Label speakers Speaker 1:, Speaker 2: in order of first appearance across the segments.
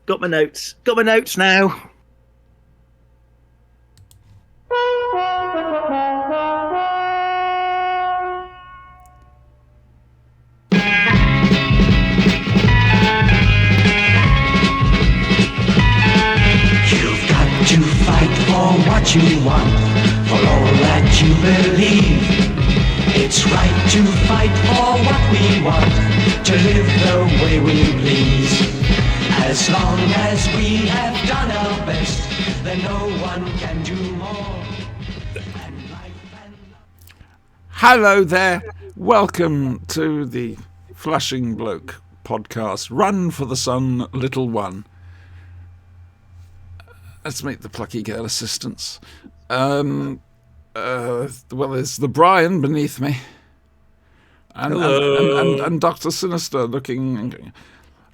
Speaker 1: Got my notes. Got my notes now.
Speaker 2: You've got to fight for what you want, for all that you believe. It's right to fight for what we want, to live the way we please. As long as we have done our best, then no one can do more. And life and
Speaker 3: Hello there. Welcome to the Flushing Bloke podcast. Run for the sun, little one. Let's meet the plucky girl assistants. Well, there's the Brian beneath me. And Dr. Sinister looking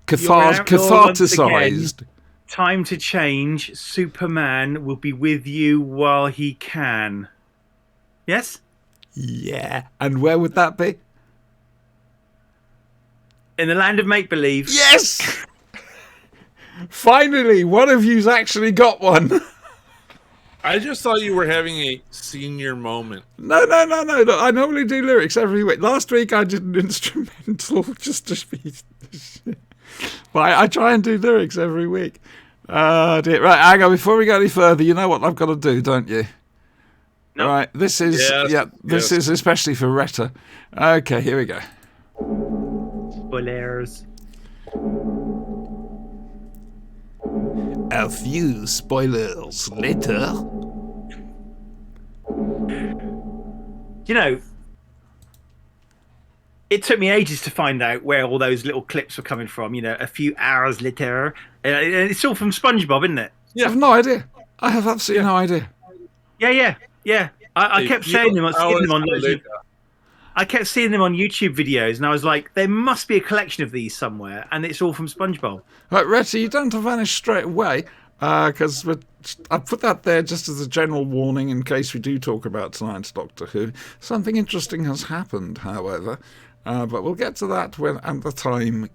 Speaker 3: catharticized.
Speaker 1: Time to change. Superman will be with you while he can. Yes?
Speaker 3: Yeah. And where would that be?
Speaker 1: In the land of make-believe.
Speaker 3: Yes! Finally, one of you's actually got one.
Speaker 4: I just thought you were having a senior moment.
Speaker 3: No. I normally do lyrics every week. Last week I did an instrumental just to be... But I try and do lyrics every week. Right, hang on, before we go any further, you know what I've got to do, don't you?
Speaker 1: No.
Speaker 3: Right, this is... This is especially for Retta. Okay, here we go.
Speaker 1: Spoilers.
Speaker 3: A few spoilers later.
Speaker 1: You know, it took me ages to find out where all those little clips were coming from. You know, a few hours later. And it's all from SpongeBob, isn't it?
Speaker 3: Yeah. I have no idea. I have absolutely no idea.
Speaker 1: Yeah. I kept saying them. I kept seeing them on YouTube videos, and I was like, there must be a collection of these somewhere, and it's all from SpongeBob.
Speaker 3: Right, Retty, you don't have to vanish straight away, because I put that there just as a general warning in case we do talk about tonight's Doctor Who. Something interesting has happened, however, but we'll get to that when the time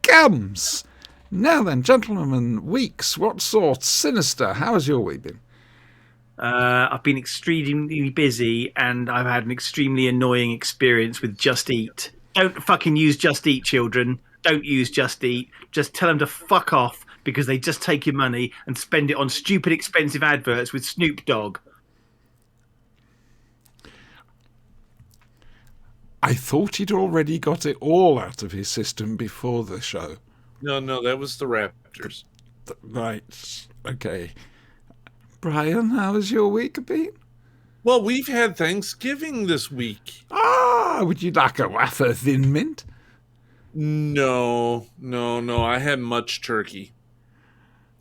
Speaker 3: comes. Now then, gentlemen, weeks, what sort? Sinister, how has your week been?
Speaker 1: I've been extremely busy, and I've had an extremely annoying experience with Just Eat. Don't fucking use Just Eat, children. Don't use Just Eat. Just tell them to fuck off, because they just take your money and spend it on stupid expensive adverts with Snoop Dogg.
Speaker 3: I thought he'd already got it all out of his system before the show.
Speaker 4: No, that was the Raptors.
Speaker 3: Right, okay. Brian, how has your week been?
Speaker 4: Well, we've had Thanksgiving this week.
Speaker 3: Would you like a wafer thin mint?
Speaker 4: No. I had much turkey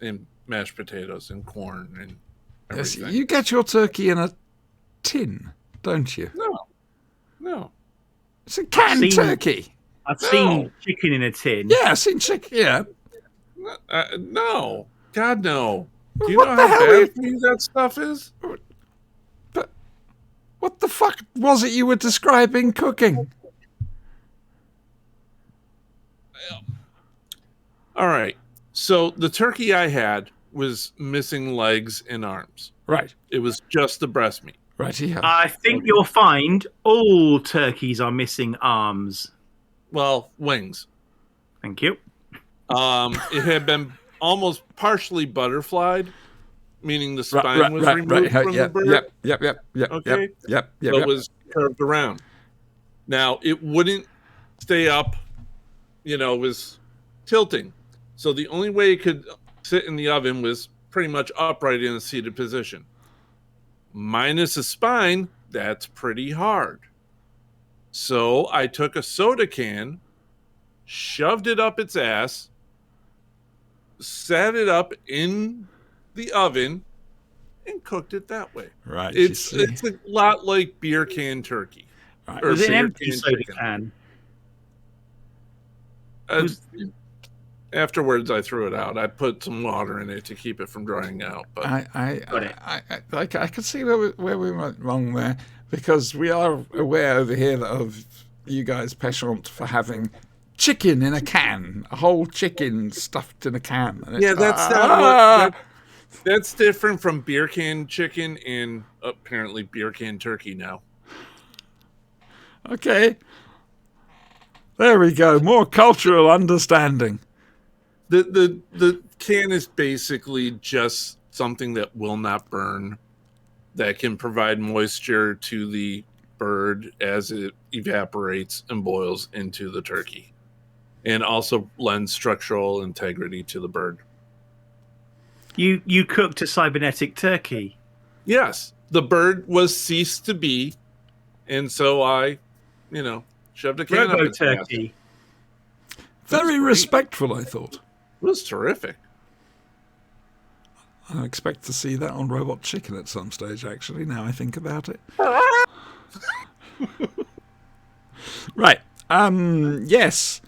Speaker 4: and mashed potatoes and corn and everything.
Speaker 3: Yes, you get your turkey in a tin, don't you?
Speaker 4: No.
Speaker 3: It's a canned turkey.
Speaker 1: I've seen chicken in a tin.
Speaker 3: Yeah, I've seen chicken, yeah.
Speaker 4: No. God, no. Do you
Speaker 3: What
Speaker 4: know
Speaker 3: the
Speaker 4: how
Speaker 3: hell
Speaker 4: bad for you that stuff is?
Speaker 3: But what the fuck was it you were describing cooking?
Speaker 4: All right. So the turkey I had was missing legs and arms.
Speaker 3: Right.
Speaker 4: It was just the breast meat.
Speaker 3: Right, yeah.
Speaker 1: I think you'll find all turkeys are missing arms.
Speaker 4: Well, wings.
Speaker 1: Thank you.
Speaker 4: It had been almost partially butterflied, meaning the spine was removed from the bird.
Speaker 3: Yep.
Speaker 4: Okay.
Speaker 3: Yep.
Speaker 4: So it was curved around. Now, it wouldn't stay up, it was tilting. So the only way it could sit in the oven was pretty much upright in a seated position. Minus a spine, that's pretty hard. So I took a soda can, shoved it up its ass, sat it up in the oven, and cooked it that way.
Speaker 3: Right.
Speaker 4: It's a lot like beer can turkey.
Speaker 3: Right.
Speaker 1: Was it an empty soda can?
Speaker 4: Afterwards, I threw it out. I put some water in it to keep it from drying out. But
Speaker 3: I can see where we went wrong there, because we are aware over here of you guys penchant for having chicken in a can, a whole chicken stuffed in a can. And
Speaker 4: Yeah,
Speaker 3: it's,
Speaker 4: that's not that's different from beer can chicken and apparently beer can turkey now.
Speaker 3: Okay. There we go. More cultural understanding.
Speaker 4: The can is basically just something that will not burn, that can provide moisture to the bird as it evaporates and boils into the turkey, and also lends structural integrity to the bird.
Speaker 1: You cooked a cybernetic turkey.
Speaker 4: Yes, the bird was ceased to be, and so I, shoved a can up
Speaker 1: Robo
Speaker 4: its ass.
Speaker 1: turkey.
Speaker 3: Very respectful, I thought.
Speaker 4: It was terrific.
Speaker 3: I expect to see that on Robot Chicken at some stage, actually, now I think about it. Right. Yes.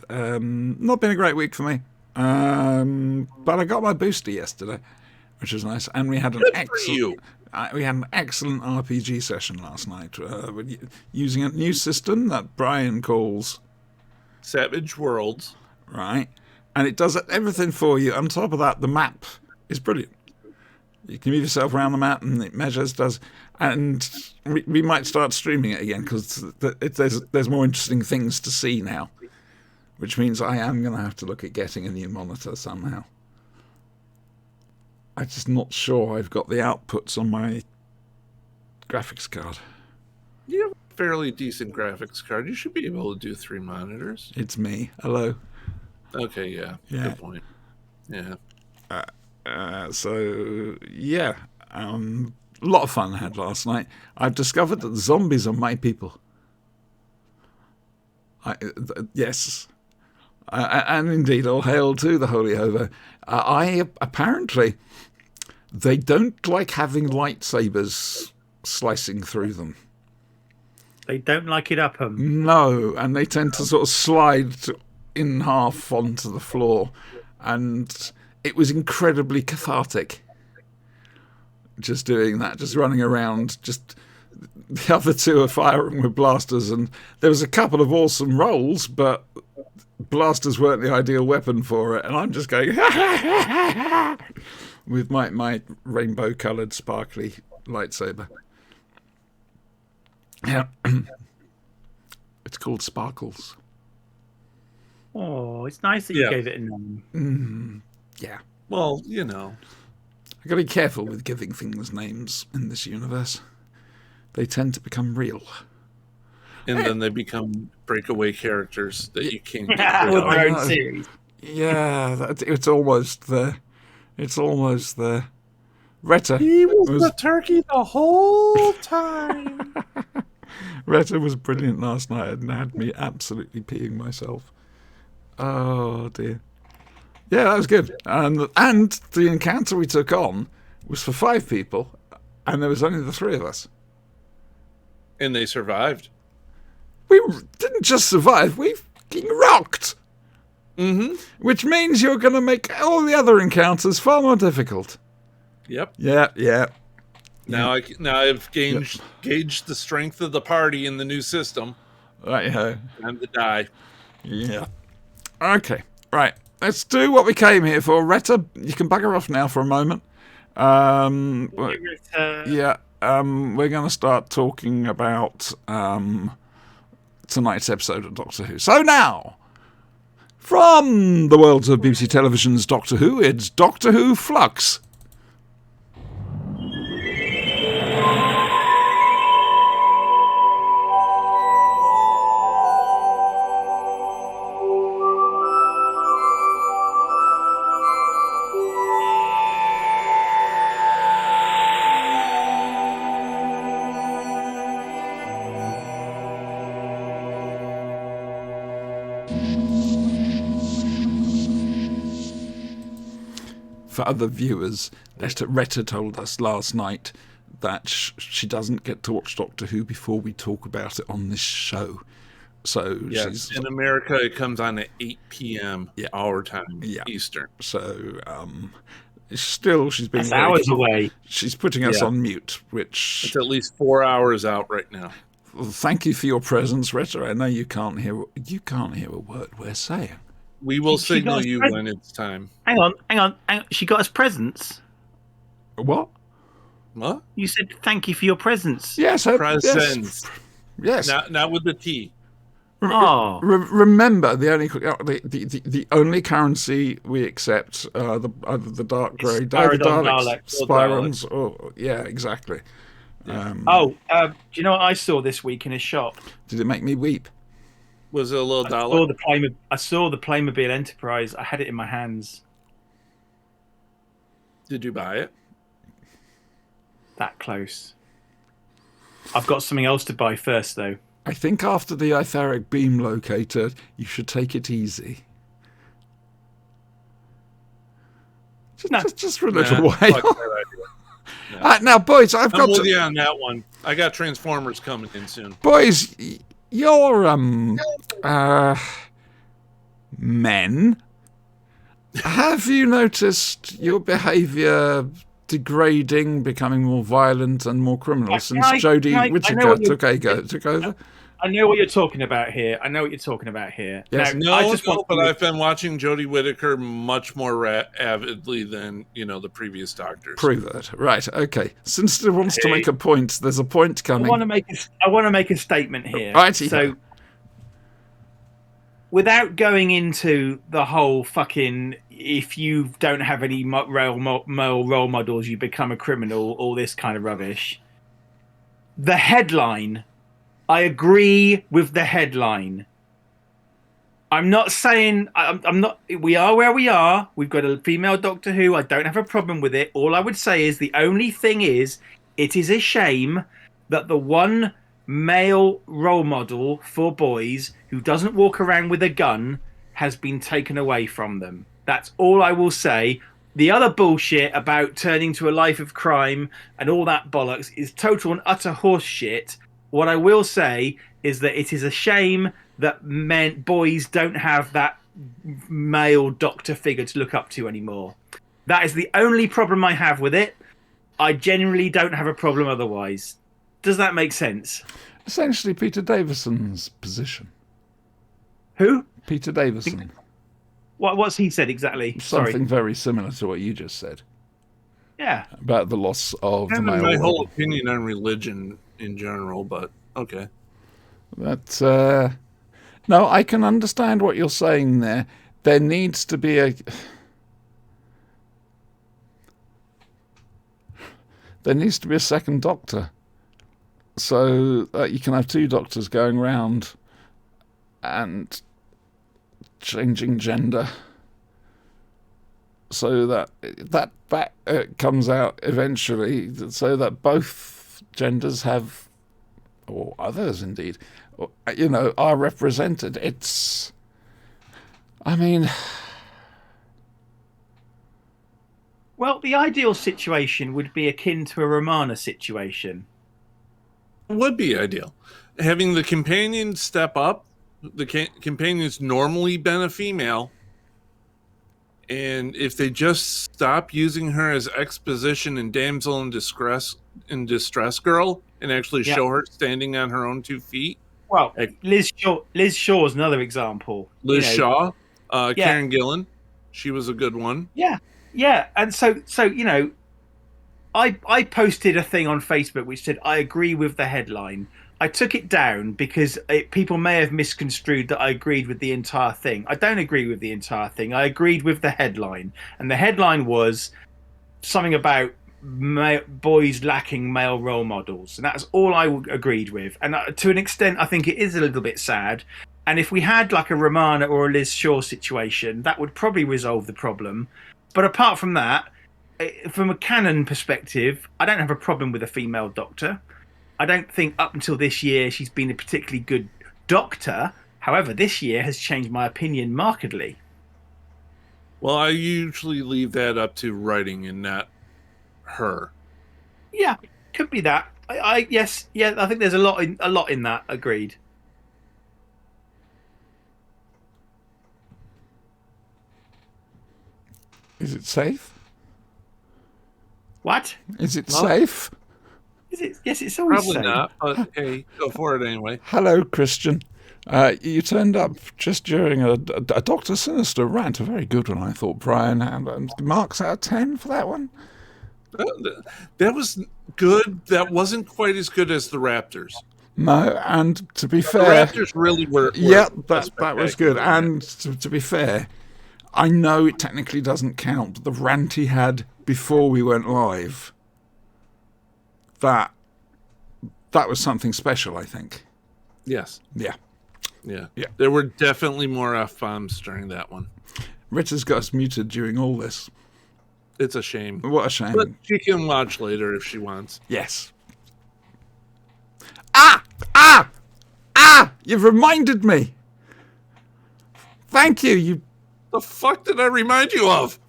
Speaker 3: Not been a great week for me. But I got my booster yesterday, which was nice. And we had an excellent RPG session last night, using a new system that Brian calls
Speaker 4: Savage Worlds.
Speaker 3: Right. And it does everything for you. On top of that, the map is brilliant. You can move yourself around the map, and it measures, does. And we might start streaming it again, because there's more interesting things to see now, which means I am going to have to look at getting a new monitor somehow. I'm just not sure I've got the outputs on my graphics card.
Speaker 4: You have a fairly decent graphics card. You should be able to do 3 monitors.
Speaker 3: It's me. Hello.
Speaker 4: Okay, yeah. Good point. Yeah.
Speaker 3: So, yeah. A lot of fun I had last night. I've discovered that the zombies are my people. Yes. And indeed, all hail to the Holy Hover. Apparently, they don't like having lightsabers slicing through them.
Speaker 1: They don't like it up 'em.
Speaker 3: No, and they tend to sort of slide in half onto the floor. And it was incredibly cathartic. Just doing that, just running around, just the other two are firing with blasters, and there was a couple of awesome rolls, but blasters weren't the ideal weapon for it, and I'm just going with my rainbow-coloured sparkly lightsaber. Yeah. It's called Sparkles.
Speaker 1: Oh, it's nice that you gave it a name.
Speaker 3: Yeah.
Speaker 4: Well,
Speaker 3: I've got to be careful with giving things names in this universe. They tend to become real.
Speaker 4: and then they become breakaway characters that you can't get
Speaker 1: Yeah,
Speaker 4: rid
Speaker 1: with
Speaker 4: of.
Speaker 1: their own series.
Speaker 3: Yeah, it's almost there. It's almost there. Retta
Speaker 4: He was the turkey the whole time.
Speaker 3: Retta was brilliant last night and had me absolutely peeing myself. Oh dear. Yeah, that was good. And the encounter we took on was for 5 people, and there was only the 3 of us.
Speaker 4: And they survived.
Speaker 3: We didn't just survive, we fucking rocked!
Speaker 4: Mm-hmm.
Speaker 3: Which means you're going to make all the other encounters far more difficult.
Speaker 4: Yep.
Speaker 3: Yeah.
Speaker 4: Now I've gauged the strength of the party in the new system.
Speaker 3: Right,
Speaker 4: Time to die.
Speaker 3: yeah. Okay, right. Let's do what we came here for. Retta, you can bugger off now for a moment. Yeah, we're going to start talking about tonight's episode of Doctor Who. So now, from the worlds of BBC Television's Doctor Who, it's Doctor Who Flux. For other viewers, Retta told us last night that she doesn't get to watch Doctor Who before we talk about it on this show. So
Speaker 4: yes, in America it comes on at 8 p.m. our time, Eastern.
Speaker 3: So she's being
Speaker 1: That's hours away.
Speaker 3: She's putting us on mute, which
Speaker 4: it's at least 4 hours out right now.
Speaker 3: thank you for your presence, Retro. I know you can't hear a word we're saying.
Speaker 4: We will
Speaker 1: She got
Speaker 4: signal
Speaker 1: us
Speaker 4: you
Speaker 1: present.
Speaker 4: when it's time.
Speaker 1: Hang on. She got us presents.
Speaker 3: What?
Speaker 4: What?
Speaker 1: You said thank you for your presents.
Speaker 3: Yes,
Speaker 4: Presents.
Speaker 3: yes.
Speaker 4: Not with the T.
Speaker 1: Oh.
Speaker 3: Remember, the only currency we accept are the dark grey,
Speaker 1: Spyrodon
Speaker 3: Daleks,
Speaker 1: Daleks, or
Speaker 3: Spirons. Oh, yeah, exactly.
Speaker 1: Do you know what I saw this week in a shop?
Speaker 3: Did it make me weep?
Speaker 4: Was it a little
Speaker 1: I
Speaker 4: dollar?
Speaker 1: saw the Playmobil Enterprise. I had it in my hands.
Speaker 4: Did you buy it?
Speaker 1: That close. I've got something else to buy first, though.
Speaker 3: I think after the etheric beam locator, you should take it easy. Just for a little while.
Speaker 4: Fuck that idea.
Speaker 3: Now, boys, I've
Speaker 4: I'm
Speaker 3: got
Speaker 4: with
Speaker 3: to.
Speaker 4: you on that one. I got Transformers coming in soon.
Speaker 3: Boys, you're men. Have you noticed your behaviour degrading, becoming more violent and more criminal since Jodie Whittaker took over?
Speaker 1: I know what you're talking about here.
Speaker 3: Yes.
Speaker 1: Now,
Speaker 4: But I've been watching Jodie Whittaker much more avidly than the previous Doctors.
Speaker 3: Prove it. Right. Okay. Since it wants to make a point, there's a point coming.
Speaker 1: I want to make a statement here.
Speaker 3: Righty.
Speaker 1: So, without going into the whole fucking if you don't have any male role models, you become a criminal, all this kind of rubbish. The headline. I agree with the headline. I'm not saying I'm not. We are where we are. We've got a female Doctor Who. I don't have a problem with it. All I would say is the only thing is, it is a shame that the one male role model for boys who doesn't walk around with a gun has been taken away from them. That's all I will say. The other bullshit about turning to a life of crime and all that bollocks is total and utter horse shit. What I will say is that it is a shame that boys don't have that male doctor figure to look up to anymore. That is the only problem I have with it. I genuinely don't have a problem otherwise. Does that make sense?
Speaker 3: Essentially, Peter Davison's position.
Speaker 1: Who?
Speaker 3: Peter Davison.
Speaker 1: What's he said exactly?
Speaker 3: Something very similar to what you just said.
Speaker 1: Yeah.
Speaker 3: About the loss of the male.
Speaker 4: My whole opinion on religion in general, but okay.
Speaker 3: But no, I can understand what you're saying there. There needs to be a second Doctor, so that you can have two Doctors going round and changing gender, so that comes out eventually, so that both genders have, or others indeed, are represented.
Speaker 1: Well, the ideal situation would be akin to a Romana situation.
Speaker 4: It would be ideal. Having the companion step up. The companion's normally been a female. And if they just stop using her as exposition and damsel in distress girl and actually show her standing on her own 2 feet.
Speaker 1: Well, Liz Shaw is another example.
Speaker 4: Shaw, Karen Gillan, she was a good one.
Speaker 1: Yeah, and so I posted a thing on Facebook which said I agree with the headline. I took it down because people may have misconstrued that I agreed with the entire thing. I don't agree with the entire thing. I agreed with the headline, and the headline was something about boys lacking male role models, and that's all I agreed with. And to an extent, I think it is a little bit sad. And if we had like a Romana or a Liz Shaw situation, that would probably resolve the problem. But apart from that, from a canon perspective, I don't have a problem with a female Doctor. I don't think up until this year she's been a particularly good Doctor. However, this year has changed my opinion markedly.
Speaker 4: Well, I usually leave that up to writing and not her.
Speaker 1: Yeah, could be that. I think there's a lot in that. Agreed.
Speaker 3: Is it safe?
Speaker 1: What?
Speaker 3: Is it safe?
Speaker 1: Is it? Yes, it's always
Speaker 4: Probably
Speaker 1: so.
Speaker 4: not, but hey, go for it anyway.
Speaker 3: Hello, Christian. You turned up just during a Dr. Sinister rant, a very good one, I thought, Brian. And marks out of 10 for that one?
Speaker 4: That was good. That wasn't quite as good as the Raptors.
Speaker 3: No, and to be
Speaker 4: The
Speaker 3: fair...
Speaker 4: Raptors really were
Speaker 3: Yeah, that was good.
Speaker 4: spectacular.
Speaker 3: And to be fair, I know it technically doesn't count, but the rant he had before we went live, that was something special, I think.
Speaker 4: Yes.
Speaker 3: Yeah.
Speaker 4: Yeah.
Speaker 3: Yeah.
Speaker 4: There were definitely more F-bombs during that one.
Speaker 3: Richard's got us muted during all this.
Speaker 4: It's a shame.
Speaker 3: What a shame.
Speaker 4: But she can watch later if she wants.
Speaker 3: Yes. You've reminded me. Thank you. You
Speaker 4: The fuck did I remind you of?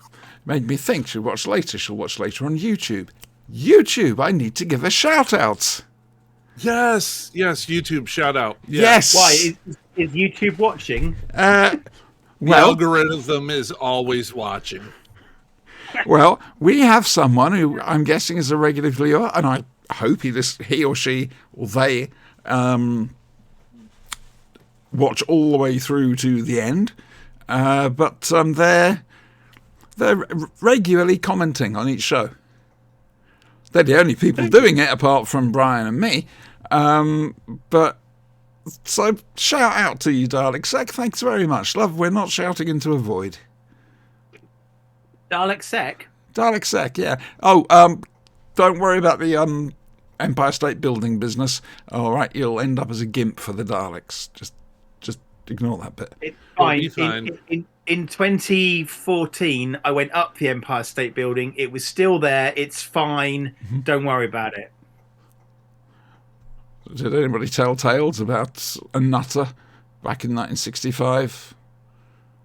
Speaker 3: made me think. She'll watch later. She'll watch later on YouTube. YouTube, I need to give a shout out.
Speaker 4: Yes. YouTube shout out. Yeah.
Speaker 3: Yes.
Speaker 1: Why is YouTube watching?
Speaker 4: The
Speaker 3: Well,
Speaker 4: algorithm is always watching.
Speaker 3: well, we have someone who I'm guessing is a regular viewer, and I hope he or she or they watch all the way through to the end. But they're regularly commenting on each show. They're the only people doing it apart from Brian and me. But so shout out to you, Dalek Sec. Thanks very much, love. We're not shouting into a void.
Speaker 1: Dalek Sec.
Speaker 3: Dalek Sec, yeah. Oh, don't worry about the Empire State Building business. All right, you'll end up as a gimp for the Daleks. Just ignore that bit.
Speaker 1: It's
Speaker 4: It'll
Speaker 1: fine.
Speaker 4: be fine.
Speaker 1: In 2014, I went up the Empire State Building. It was still there. It's fine. Don't worry about it.
Speaker 3: Did anybody tell tales about a nutter back in 1965?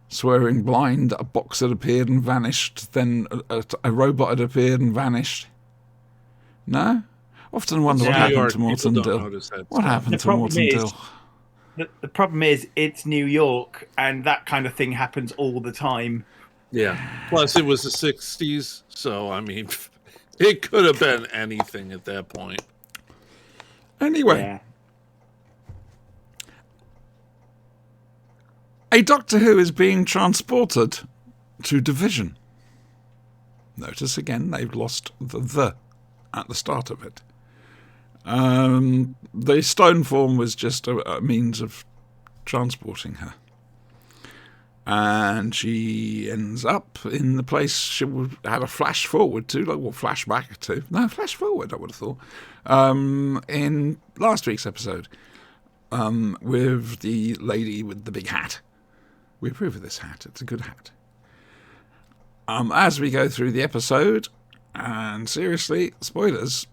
Speaker 3: Swearing blind, a box had appeared and vanished, then a robot had appeared and vanished. No? Often wonder what
Speaker 4: New
Speaker 3: happened
Speaker 4: York,
Speaker 3: to
Speaker 4: people
Speaker 3: Morton
Speaker 4: don't
Speaker 3: Dill.
Speaker 4: notice that
Speaker 3: What
Speaker 4: stuff.
Speaker 3: happened
Speaker 1: The
Speaker 3: to
Speaker 1: problem
Speaker 3: Morton
Speaker 1: is-
Speaker 3: Dill?
Speaker 1: The problem is, it's New York, and that kind of thing happens all the time.
Speaker 4: Yeah. Plus, it was the 60s, so I mean, it could have been anything at that point.
Speaker 3: Anyway,
Speaker 1: Yeah.
Speaker 3: a Doctor Who is being transported to Division. Notice again, they've lost the at the start of it. The stone form was just a means of transporting her. And she ends up in the place she would have a flash forward to, like, well, flashback to. No, flash forward, I would have thought. In last week's episode, with the lady with the big hat. We approve of this hat. It's a good hat. As we go through the episode, and seriously, spoilers,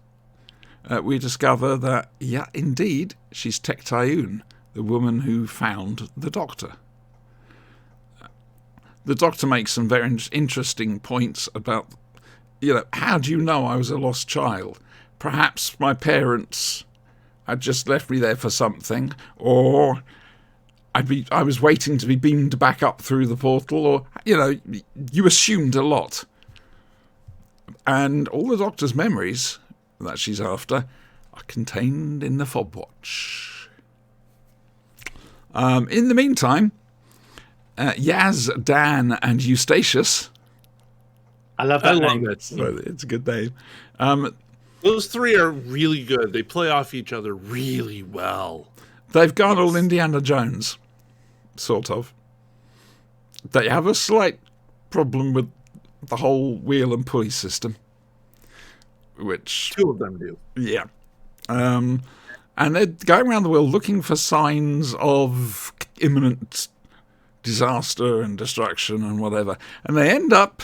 Speaker 3: we discover that, yeah, indeed, she's Tectayun, the woman who found the Doctor. The Doctor makes some very interesting points about, how do you know I was a lost child? Perhaps my parents had just left me there for something, or I was waiting to be beamed back up through the portal, or, you assumed a lot. And all the Doctor's memories that she's after are contained in the fob watch. In the meantime, Yaz, Dan, and Eustachius.
Speaker 1: I love
Speaker 4: I
Speaker 1: that
Speaker 4: love
Speaker 1: name.
Speaker 4: it.
Speaker 3: It's a good name.
Speaker 4: Those three are really good. They play off each other really well.
Speaker 3: They've gone all Indiana Jones, sort of. They have a slight problem with the whole wheel and pulley system, which,
Speaker 4: Two of them do.
Speaker 3: yeah. And they're going around the world looking for signs of imminent disaster and destruction and whatever. And they end up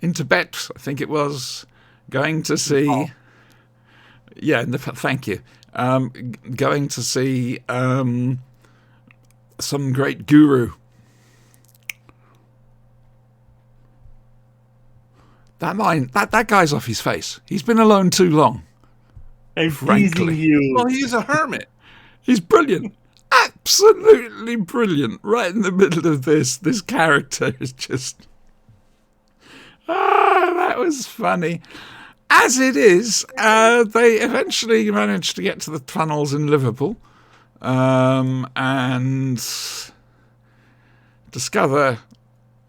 Speaker 3: in Tibet, I think it was, going to see... Yeah, thank you. Going to see some great guru. That guy's off his face. He's been alone too long.
Speaker 1: I'm
Speaker 3: Frankly.
Speaker 1: teasing you.
Speaker 4: Well, he's a hermit.
Speaker 3: He's brilliant. Absolutely brilliant. Right in the middle of this character is just... that was funny. As it is, they eventually managed to get to the tunnels in Liverpool and discover,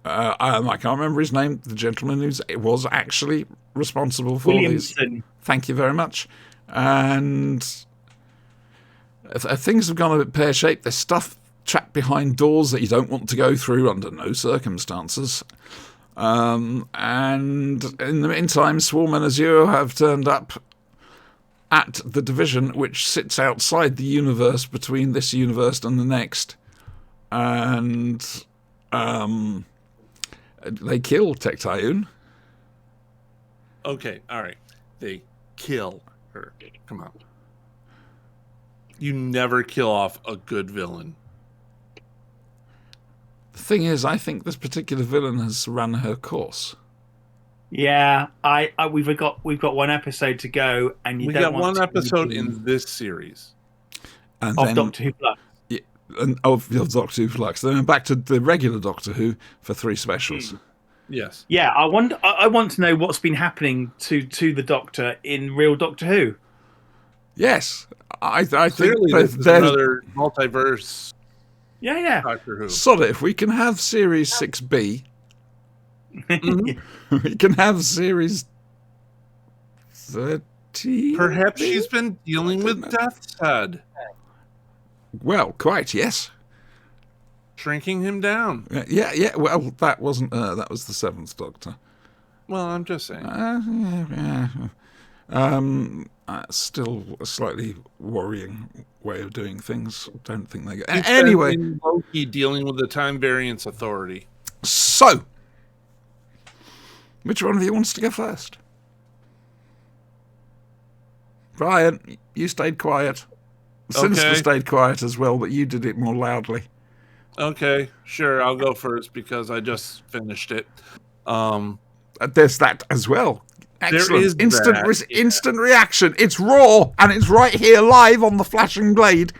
Speaker 3: I can't remember his name, the gentleman who was actually responsible for these.
Speaker 1: Williamson.
Speaker 3: Thank you very much. And things have gone a bit pear-shaped. There's stuff trapped behind doors that you don't want to go through under no circumstances. And in the meantime, Swarm and Azure have turned up at the division which sits outside the universe between this universe and the next. And they kill Tectayun.
Speaker 4: Okay, all right. They kill her. Come on. You never kill off a good villain.
Speaker 3: The thing is, I think this particular villain has run her course.
Speaker 1: Yeah, we've got one episode to go, and
Speaker 4: We got one episode in this series.
Speaker 3: And
Speaker 1: of
Speaker 3: then,
Speaker 1: Doctor Who Plus.
Speaker 3: yeah, and of Doctor Who Flux. Then back to the regular Doctor Who for 3 specials.
Speaker 4: Yes.
Speaker 1: Yeah, I want to know what's been happening to the Doctor in real Doctor Who.
Speaker 3: Yes, I think
Speaker 4: Clearly, this is
Speaker 3: there's
Speaker 4: another multiverse
Speaker 1: Yeah.
Speaker 4: Doctor Who.
Speaker 3: sort of. If we can have Series 6B, we can have Series 13.
Speaker 4: Perhaps she's been dealing with Death's Head,
Speaker 3: Well, quite, yes.
Speaker 4: shrinking him down.
Speaker 3: Yeah. Well, that wasn't her. That was the 7th Doctor.
Speaker 4: Well, I'm just saying.
Speaker 3: Still a slightly worrying way of doing things. Don't think they go.
Speaker 4: It's
Speaker 3: Anyway,
Speaker 4: been Loki dealing with the Time Variance Authority.
Speaker 3: so which one of you wants to go first? Brian, you stayed quiet. Sinister
Speaker 4: Okay.
Speaker 3: stayed quiet as well, but you did it more loudly.
Speaker 4: Okay, sure, I'll go first because I just finished it.
Speaker 3: There's that as well. Excellent.
Speaker 4: is
Speaker 3: Instant,
Speaker 4: that,
Speaker 3: instant reaction. It's raw, and it's right here live on the Flashing Blade.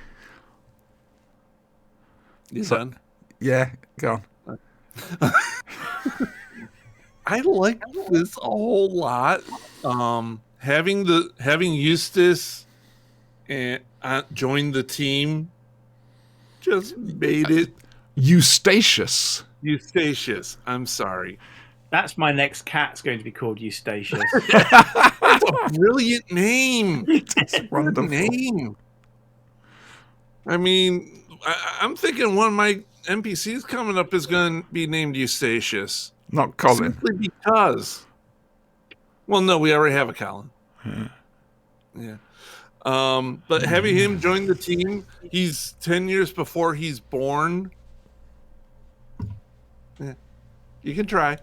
Speaker 4: You done?
Speaker 3: Yeah, go on.
Speaker 4: I like this a whole lot. Having Eustace and join the team just made it
Speaker 3: Eustachius.
Speaker 4: Eustachius. I'm sorry.
Speaker 1: That's my next cat's going to be called Eustachius.
Speaker 4: That's a brilliant name.
Speaker 3: It's
Speaker 4: What a
Speaker 3: wonderful.
Speaker 4: name. I mean, I'm thinking one of my NPCs coming up is going to be named Eustachius.
Speaker 3: Not Colin.
Speaker 4: Simply because. Well, no, we already have a Colin. Yeah. But having him join the team, he's 10 years before he's born. Yeah. You can try.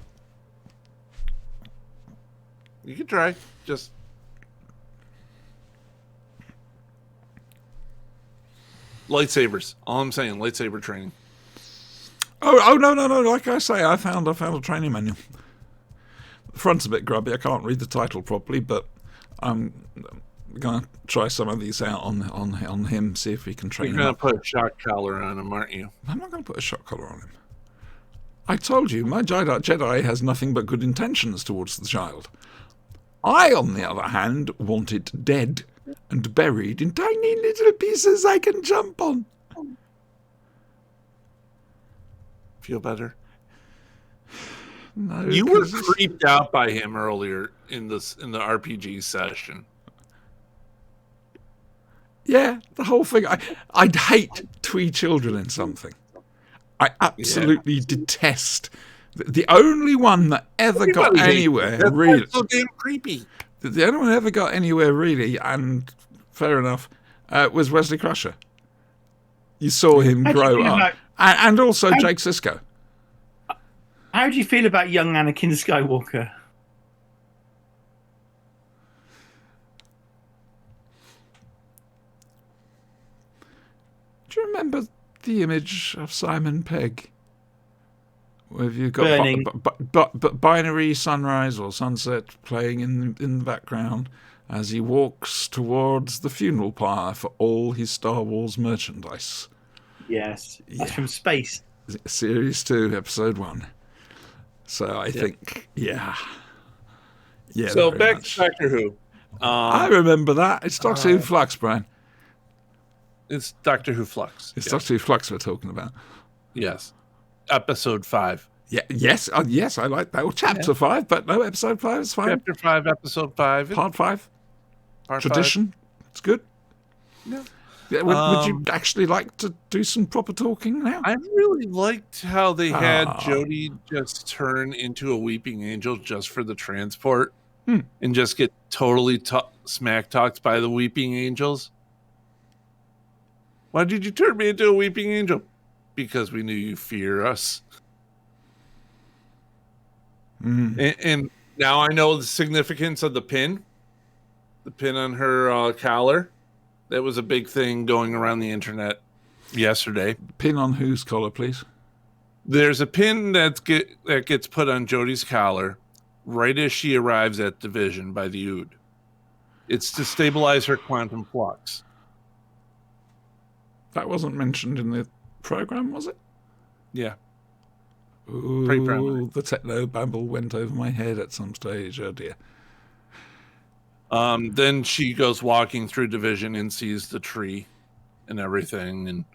Speaker 4: You can try. Just. Lightsabers. All I'm saying, lightsaber training.
Speaker 3: Oh no! Like I say, I found a training manual. The front's a bit grubby. I can't read the title properly, but I'm gonna try some of these out on him. See if we can train
Speaker 4: You're
Speaker 3: him
Speaker 4: going
Speaker 3: up.
Speaker 4: to put a shock collar on him, aren't you?
Speaker 3: I'm not going to put a shock collar on him. I told you, my Jedi has nothing but good intentions towards the child. I, on the other hand, want it dead and buried in tiny little pieces I can jump on.
Speaker 4: Feel better?
Speaker 3: No,
Speaker 4: You were
Speaker 3: 'cause it's-
Speaker 4: creeped out by him earlier in the RPG session.
Speaker 3: Yeah, the whole thing. I'd hate twee children in something. I absolutely detest. The only one that ever got
Speaker 4: Everybody hates
Speaker 3: anywhere
Speaker 4: it. That's why
Speaker 3: really.
Speaker 4: it's so damn creepy.
Speaker 3: The only one who ever got anywhere really, and fair enough, was Wesley Crusher. You saw him
Speaker 1: How do you
Speaker 3: grow
Speaker 1: feel
Speaker 3: up,
Speaker 1: about-
Speaker 3: and also Jake Sisko.
Speaker 1: How do you feel about young Anakin Skywalker?
Speaker 3: Do you remember the image of Simon Pegg? Where you've got
Speaker 1: Burning.
Speaker 3: but binary sunrise or sunset playing in the background as he walks towards the funeral pyre for all his Star Wars merchandise.
Speaker 1: Yes, that's
Speaker 3: Yeah.
Speaker 1: from space.
Speaker 3: Series 2, Episode 1. So I think, yeah. Yeah.
Speaker 4: So
Speaker 3: very
Speaker 4: back
Speaker 3: much.
Speaker 4: to Doctor Who.
Speaker 3: I remember that. It's Doctor Who Flux, Brian.
Speaker 4: It's Doctor Who Flux.
Speaker 3: It's
Speaker 4: Yes.
Speaker 3: Doctor Who Flux we're talking about.
Speaker 4: Yes. Episode 5.
Speaker 3: Yeah. Yes. Yes. I like that. Well, chapter 5, but no, episode 5 is fine.
Speaker 4: Chapter 5, episode 5.
Speaker 3: Part 5.
Speaker 4: Part
Speaker 3: Tradition. It's good.
Speaker 4: Yeah.
Speaker 3: Yeah, would you actually like to do some proper talking now?
Speaker 4: I really liked how they had
Speaker 3: Ah.
Speaker 4: Jodie just turn into a weeping angel just for the transport and just get totally smack talked by the weeping angels. Why did you turn me into a weeping angel? Because we knew you fear us. And now I know the significance of the pin on her collar. That was a big thing going around the internet yesterday.
Speaker 3: Pin on whose collar, please?
Speaker 4: There's a pin that gets put on Jodie's collar right as she arrives at Division by the Ood. It's to stabilize her quantum flux.
Speaker 3: That wasn't mentioned in the program, was it?
Speaker 4: Yeah.
Speaker 3: Ooh,
Speaker 4: Pretty prominent.
Speaker 3: the techno babble went over my head at some stage. Oh dear.
Speaker 4: Then she goes walking through Division and sees the tree and everything, and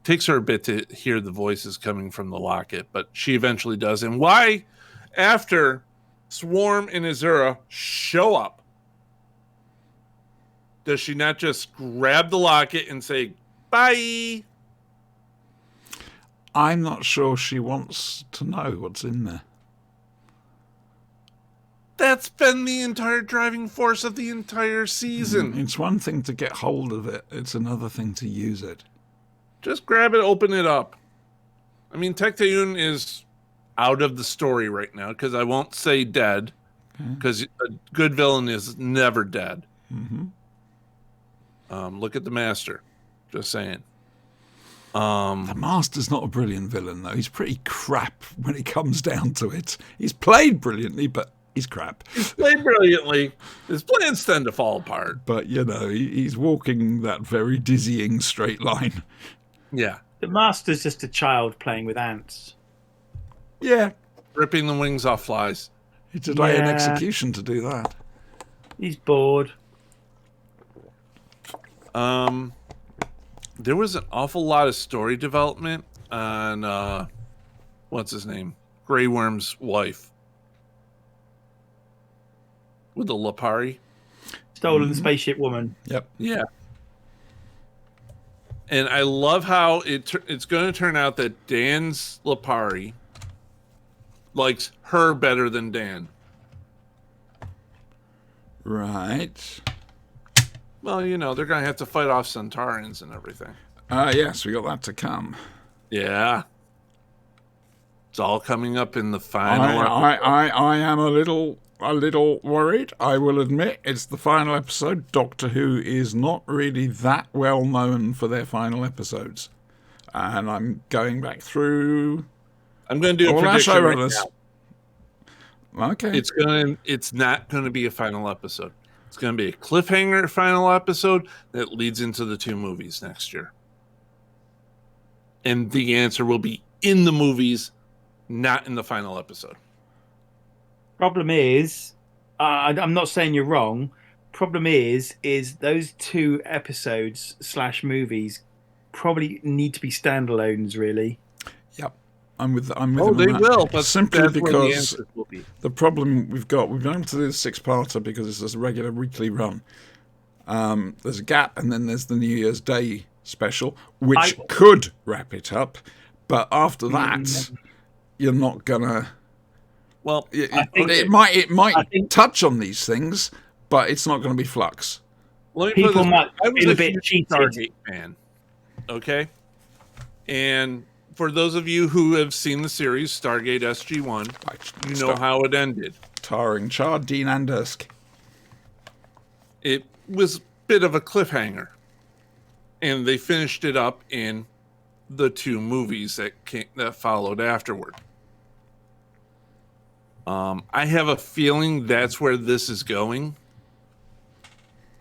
Speaker 4: takes her a bit to hear the voices coming from the locket, but she eventually does. And why, after Swarm and Azura show up, does she not just grab the locket and say, bye?
Speaker 3: I'm not sure she wants to know what's in there.
Speaker 4: That's been the entire driving force of the entire season.
Speaker 3: It's one thing to get hold of it, it's another thing to use it.
Speaker 4: Just grab it, open it up. I mean, Tecteun is out of the story right now, because I won't say dead, because a good villain is never dead. Look at the Master. Just saying.
Speaker 3: The Master's not a brilliant villain, though. He's pretty crap when it comes down to it. He's played brilliantly, but he's crap.
Speaker 4: Played brilliantly. His plans tend to fall apart.
Speaker 3: But, you know, he's walking that very dizzying straight line.
Speaker 4: Yeah.
Speaker 1: The Master's just a child playing with ants.
Speaker 3: Yeah.
Speaker 4: Ripping the wings off flies.
Speaker 3: He delay an
Speaker 1: Yeah.
Speaker 3: execution to do that.
Speaker 1: He's bored.
Speaker 4: There was an awful lot of story development on what's his name? Grey Worm's wife. With the Lapari.
Speaker 1: Stolen spaceship woman.
Speaker 3: Yep.
Speaker 4: Yeah. And I love how it's going to turn out that Dan's Lapari likes her better than Dan.
Speaker 3: Right.
Speaker 4: Well, you know, they're going to have to fight off Centaurians and everything.
Speaker 3: Yes, we got that to come.
Speaker 4: Yeah. It's all coming up in the final
Speaker 3: I am a little worried. I will admit it's the final episode. Doctor Who is not really that well known for their final episodes, and I'm going back through.
Speaker 4: I'm going to do a
Speaker 3: all our
Speaker 4: prediction right
Speaker 3: showrunners.
Speaker 4: now.
Speaker 3: Okay.
Speaker 4: It's not going to be a final episode. It's going to be a cliffhanger final episode that leads into the 2 movies next year. And the answer will be in the movies, not in the final episode.
Speaker 1: Problem is, I'm not saying you're wrong. Problem is those 2 episodes / movies probably need to be standalones, really.
Speaker 3: Yep. I'm with
Speaker 4: Oh,
Speaker 3: them on
Speaker 4: they
Speaker 3: that.
Speaker 4: will, but
Speaker 3: simply
Speaker 4: that's where the
Speaker 3: because
Speaker 4: answer will be.
Speaker 3: the problem we've been able to do the 6-parter because it's just a regular weekly run. There's a gap, and then there's the New Year's Day special, which could wrap it up, but after that, you're not gonna.
Speaker 4: Well,
Speaker 3: It might touch on these things, but it's not going to be Flux.
Speaker 4: let me
Speaker 1: People
Speaker 4: put it this way.
Speaker 1: might
Speaker 4: I was
Speaker 1: feel
Speaker 4: a
Speaker 1: a bit
Speaker 4: huge
Speaker 1: cheated.
Speaker 4: Stargate fan. Okay? And for those of you who have seen the series Stargate SG-1, you know how it ended.
Speaker 3: Tarring Char, Dean Andersk.
Speaker 4: It was a bit of a cliffhanger. And they finished it up in the 2 movies that followed afterward. I have a feeling that's where this is going.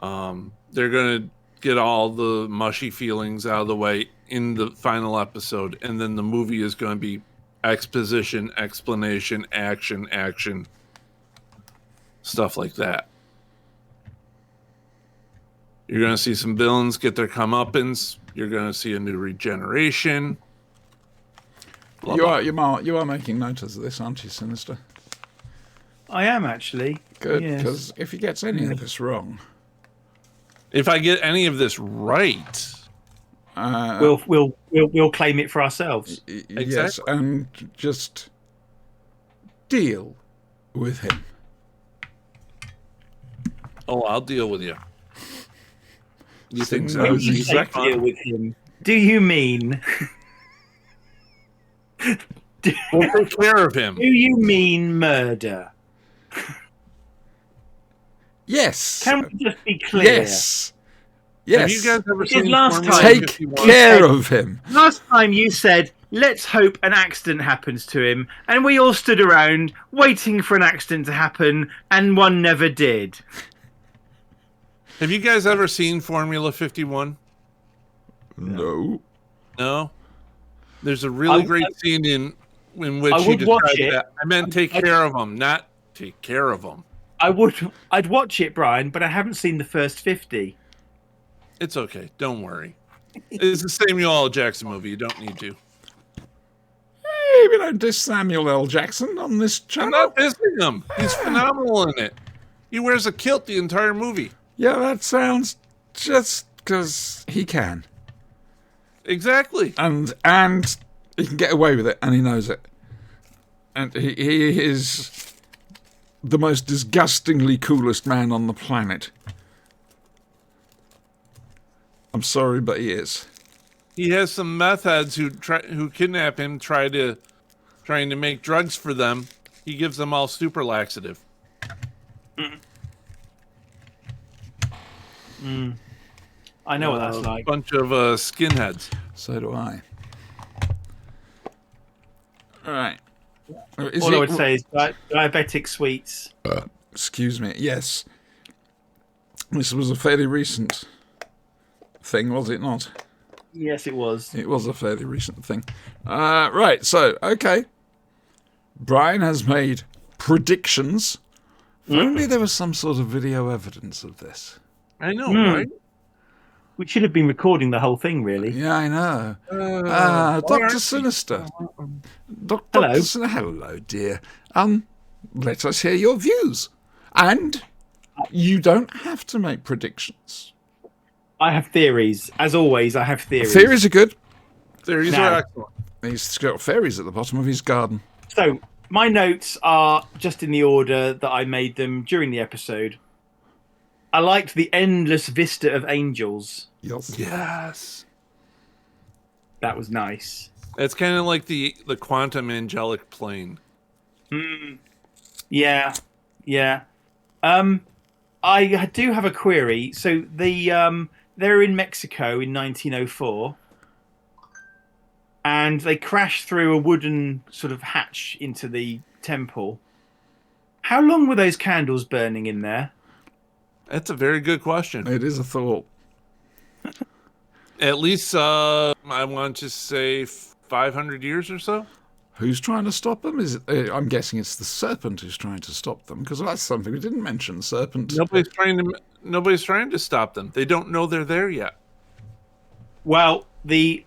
Speaker 4: They're going to get all the mushy feelings out of the way in the final episode, and then the movie is going to be exposition, explanation, action. stuff like that. You're going to see some villains get their comeuppance. You're going to see a new regeneration. Blah, blah.
Speaker 3: You are making note of this, aren't you, Sinister?
Speaker 1: I am actually.
Speaker 3: Good,
Speaker 1: Yes.
Speaker 3: because if he gets any of this wrong,
Speaker 4: If I get any of this right,
Speaker 1: We'll claim it for ourselves.
Speaker 3: yes,
Speaker 4: Exactly.
Speaker 3: and just deal with him.
Speaker 4: I'll deal with you. You think so?
Speaker 3: That
Speaker 1: When
Speaker 3: was
Speaker 1: you say
Speaker 3: exactly-
Speaker 1: deal with him, do you mean?
Speaker 4: We'll take care of him.
Speaker 1: Do you mean murder?
Speaker 3: Yes.
Speaker 1: Can we just be clear?
Speaker 3: Yes. Yes.
Speaker 4: Have you guys ever
Speaker 1: Because
Speaker 4: seen
Speaker 1: last
Speaker 4: Formula
Speaker 1: time-
Speaker 3: Take
Speaker 4: 51?
Speaker 3: care of him.
Speaker 1: Last time you said, let's hope an accident happens to him, and we all stood around waiting for an accident to happen, and one never did.
Speaker 4: Have you guys ever seen Formula 51?
Speaker 3: No.
Speaker 4: No. There's a really
Speaker 1: I-
Speaker 4: great scene in which
Speaker 1: I
Speaker 4: he
Speaker 1: would watch
Speaker 4: described
Speaker 1: it.
Speaker 4: that. I meant take care of them, not take care of them.
Speaker 1: I'd watch it, Brian, but I haven't seen the first 50.
Speaker 4: It's okay. Don't worry. It's the Samuel L. Jackson movie. You don't need to.
Speaker 3: Hey, we don't diss Samuel L. Jackson on this
Speaker 4: I'm
Speaker 3: channel.
Speaker 4: not dissing him. He's phenomenal in it. He wears a kilt the entire movie.
Speaker 3: Yeah, that sounds just because he can.
Speaker 4: Exactly.
Speaker 3: And he can get away with it, and he knows it. And he is the most disgustingly coolest man on the planet. I'm sorry, but he is.
Speaker 4: He has some meth heads who kidnap him, trying to make drugs for them. He gives them all super laxative.
Speaker 1: I know what that's like.
Speaker 4: Bunch of skinheads.
Speaker 3: So do I. All right.
Speaker 1: All I would say is diabetic sweets.
Speaker 3: Excuse me. Yes. This was a fairly recent thing, was it not?
Speaker 1: Yes, it was.
Speaker 3: It was a fairly recent thing. Right, so, okay. Brian has made predictions. If only there was some sort of video evidence of this.
Speaker 4: I know, right?
Speaker 1: We should have been recording the whole thing, really.
Speaker 3: Yeah, I know.
Speaker 4: Why
Speaker 3: Dr.
Speaker 4: aren't we-
Speaker 3: Sinister.
Speaker 1: Hello.
Speaker 3: Hello, dear. Let us hear your views. And you don't have to make predictions.
Speaker 1: I have theories. As always, I have theories.
Speaker 3: Theories are good.
Speaker 4: Theories
Speaker 1: Now-
Speaker 4: are excellent.
Speaker 3: He's got fairies at the bottom of his garden.
Speaker 1: So, my notes are just in the order that I made them during the episode. I liked the endless vista of angels.
Speaker 3: Yes.
Speaker 4: Yes.
Speaker 1: That was nice.
Speaker 4: It's kind of like the quantum angelic plane.
Speaker 1: Yeah, yeah. I do have a query. So they're in Mexico in 1904, and they crash through a wooden sort of hatch into the temple. How long were those candles burning in there?
Speaker 4: That's a very good question.
Speaker 3: It is a thought.
Speaker 4: At least, I want to say 500 years or so.
Speaker 3: Who's trying to stop them? Is it? I'm guessing it's the serpent who's trying to stop them, because that's something we didn't mention. Serpent.
Speaker 4: Nobody's trying to stop them. They don't know they're there yet.
Speaker 1: Well, the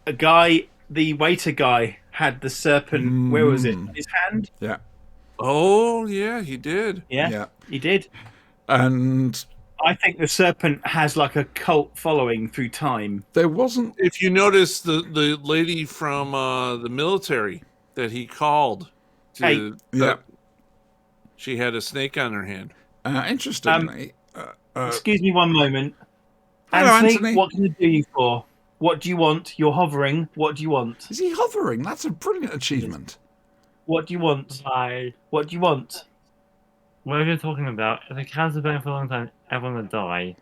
Speaker 1: waiter guy had the serpent. Where was it? In his hand?
Speaker 3: Yeah.
Speaker 4: Oh, yeah, he did.
Speaker 1: Yeah,
Speaker 3: Yeah.
Speaker 1: he did.
Speaker 3: And
Speaker 1: I think the serpent has like a cult following through time.
Speaker 3: there wasn't.
Speaker 4: If you notice, the lady from the military that he called
Speaker 1: Hey.
Speaker 3: Yeah.
Speaker 4: she had a snake on her hand.
Speaker 3: Interestingly,
Speaker 1: Excuse me one moment.
Speaker 3: Hello, Anthony.
Speaker 1: What can I do you for? What do you want? You're hovering. What do you want?
Speaker 3: is he hovering? That's a brilliant achievement.
Speaker 1: What do you want? What do you want?
Speaker 5: What are you talking about? If the cans have been for a long time, everyone will die.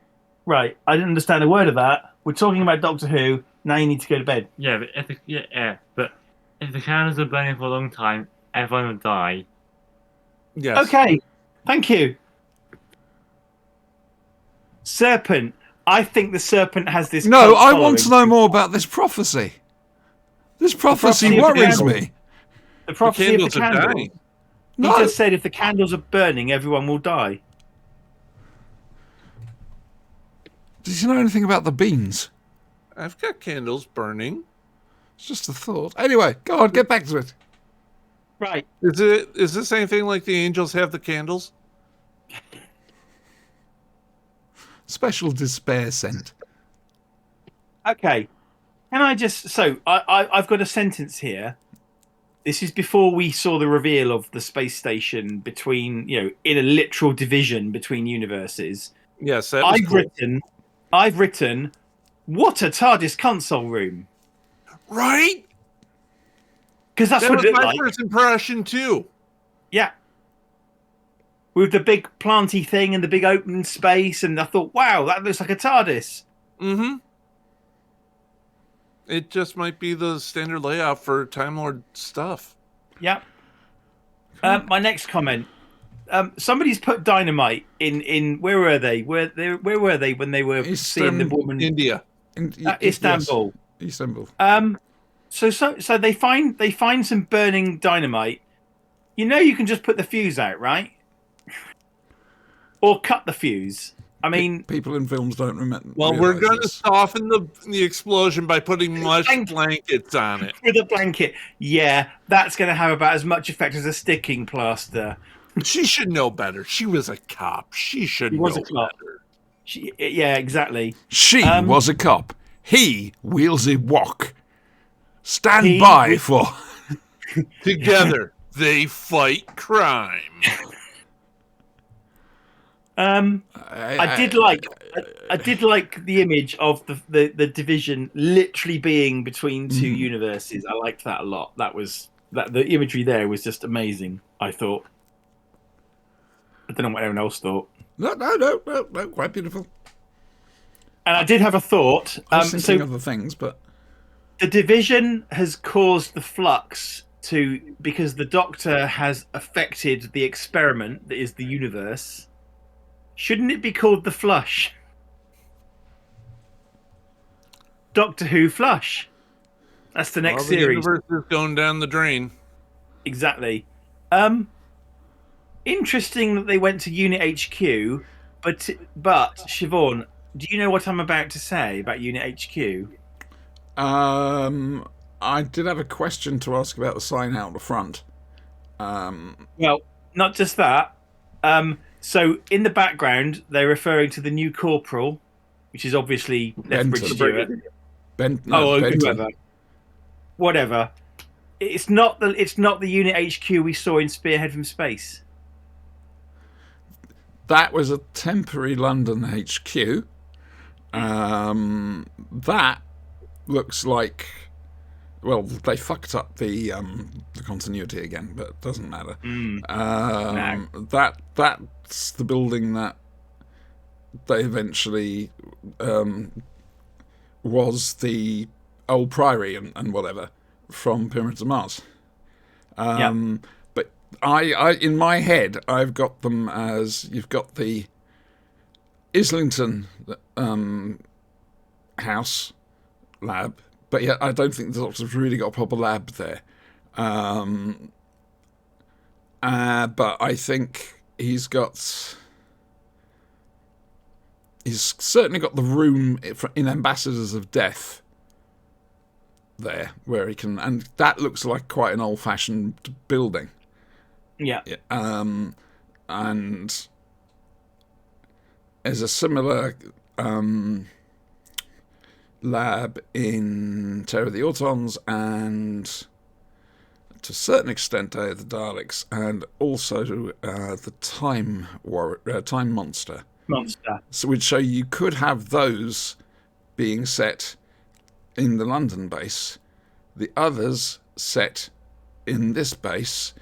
Speaker 1: Right, I didn't understand a word of that. We're talking about Doctor Who. Now you need to go to bed.
Speaker 5: Yeah, but if the candles are burning for a long time, everyone will die.
Speaker 4: Yes.
Speaker 1: Okay, thank you. Serpent. I think the serpent has this.
Speaker 3: No,
Speaker 1: cult
Speaker 3: I want to
Speaker 1: following.
Speaker 3: know more about this prophecy. This prophecy
Speaker 1: prophecy of the
Speaker 3: worries
Speaker 1: candle.
Speaker 3: me.
Speaker 1: The prophecy of the
Speaker 4: candles are
Speaker 1: candles.
Speaker 4: dying.
Speaker 1: He
Speaker 3: No,
Speaker 1: just said if the candles are burning, everyone will die.
Speaker 3: Did you know anything about the beans?
Speaker 4: I've got candles burning.
Speaker 3: It's just a thought. Anyway, go on, get back to it.
Speaker 1: Right.
Speaker 4: Is this anything like the angels have the candles?
Speaker 3: Special despair scent.
Speaker 1: Okay. Can I just... So, I've got a sentence here. This is before we saw the reveal of the space station between, in a literal division between universes.
Speaker 4: Yes, that was cool.
Speaker 1: I've written, what a TARDIS console room.
Speaker 4: Right?
Speaker 1: Because that's
Speaker 4: That
Speaker 1: what
Speaker 4: was
Speaker 1: it looked
Speaker 4: my
Speaker 1: like.
Speaker 4: first impression too.
Speaker 1: Yeah. With the big planty thing and the big open space, and I thought, wow, that looks like a TARDIS.
Speaker 4: Mm-hmm. It just might be the standard layout for Time Lord stuff.
Speaker 1: Yeah. My next comment. Somebody's put dynamite in where were they? Where were they when they were seeing the woman?
Speaker 4: India.
Speaker 1: Istanbul.
Speaker 3: Yes, Istanbul.
Speaker 1: So they find some burning dynamite. You can just put the fuse out, right? Or cut the fuse. I mean,
Speaker 3: people in films don't remember.
Speaker 4: Well, we're going to soften the explosion by putting much blankets on it.
Speaker 1: With a blanket, yeah, that's going to have about as much effect as a sticking plaster.
Speaker 4: She should know better. She was a cop. She should know better.
Speaker 1: Yeah, exactly.
Speaker 3: She was a cop. He wields a wok. Stand by for.
Speaker 4: Together they fight crime.
Speaker 1: I did like the image of the division literally being between two universes. I liked that a lot. The imagery there was just amazing, I thought. I don't know what everyone else thought.
Speaker 3: No, quite beautiful.
Speaker 1: And I did have a thought.
Speaker 3: I was thinking of other things, but
Speaker 1: the division has caused the flux because the Doctor has affected the experiment that is the universe. Shouldn't it be called the Flush? Doctor Who Flush. That's the next series.
Speaker 4: The universe is going down the drain.
Speaker 1: Exactly. Interesting that they went to Unit HQ, but Siobhan, do you know what I'm about to say about Unit HQ?
Speaker 3: I did have a question to ask about the sign out the front.
Speaker 1: Well, not just that. So in the background, they're referring to the new corporal, which is obviously Lethbridge Stewart. Whoever. Whatever. It's not the Unit HQ we saw in Spearhead from Space.
Speaker 3: That was a temporary London HQ. That looks like, well, they fucked up the continuity again, but it doesn't matter. That's the building that they eventually was the old Priory and whatever from Pyramids of Mars. But I in my head I've got them as, you've got the Islington house lab, but yet I don't think the Doctor's really got a proper lab there. But I think he's certainly got the room in Ambassadors of Death there, where he can, and that looks like quite an old-fashioned building.
Speaker 1: Yeah.
Speaker 3: And there's a similar lab in Terror of the Autons and, to a certain extent, Day of the Daleks, and also the Time Monster. So we'd show you could have those being set in the London base, the others set in this base,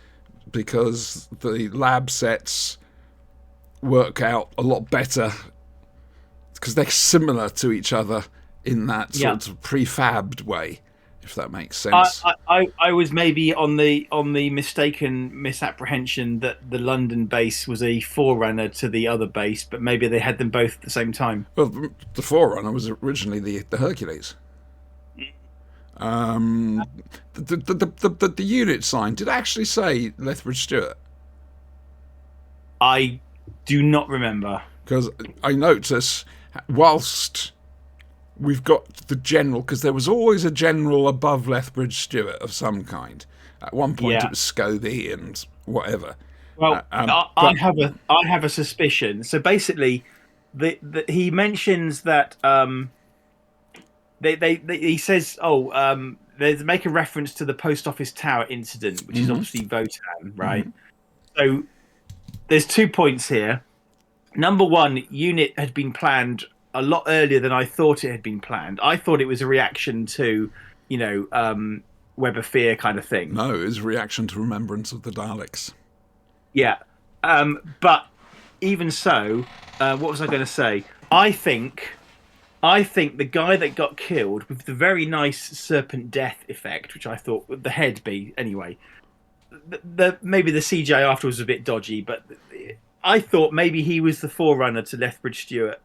Speaker 3: because the lab sets work out a lot better because they're similar to each other in that sort of prefabbed way, if that makes sense.
Speaker 1: I was maybe on the mistaken misapprehension that the London base was a forerunner to the other base, but maybe they had them both at the same time.
Speaker 3: Well, the forerunner was originally the Hercules. The unit sign, did it actually say Lethbridge Stewart?
Speaker 1: I do not remember.
Speaker 3: Because I notice whilst we've got the general, because there was always a general above Lethbridge Stewart of some kind. At one point
Speaker 1: Yeah.
Speaker 3: it was Scobie and whatever.
Speaker 1: Well, I
Speaker 3: but-
Speaker 1: have a suspicion. So basically, he mentions that he says, they make a reference to the post office tower incident, which is obviously Votan, right? So there's 2 points here. Number one, UNIT had been planned a lot earlier than I thought it had been planned. I thought it was a reaction to, Web of Fear kind of thing.
Speaker 3: No, it was a reaction to Remembrance of the Daleks.
Speaker 1: Yeah. But even so, what was I going to say? I think the guy that got killed with the very nice serpent death effect, which I thought the head be anyway. Maybe the CGI afterwards was a bit dodgy, but I thought maybe he was the forerunner to Lethbridge Stewart.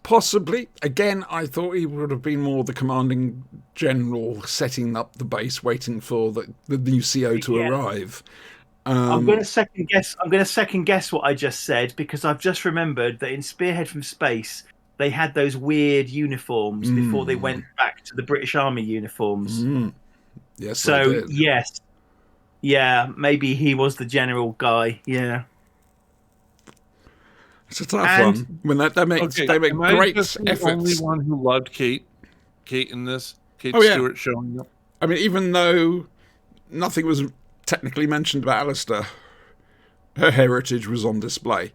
Speaker 3: Possibly. Again, I thought he would have been more the commanding general setting up the base, waiting for the new CO to arrive.
Speaker 1: I'm going to second guess. I'm going to second guess what I just said, because I've just remembered that in Spearhead from Space they had those weird uniforms before they went back to the British Army uniforms.
Speaker 3: Yes.
Speaker 1: So
Speaker 3: they did.
Speaker 1: yes, yeah, maybe he was the general guy. Yeah.
Speaker 3: It's a tough
Speaker 1: And-
Speaker 3: one. When they make
Speaker 4: am I
Speaker 3: great
Speaker 4: just the only
Speaker 3: efforts.
Speaker 4: one who loved Kate in this? Kate
Speaker 3: Oh, yeah.
Speaker 4: Stewart showing up.
Speaker 3: I mean, even though nothing was technically mentioned about Alistair, her heritage was on display.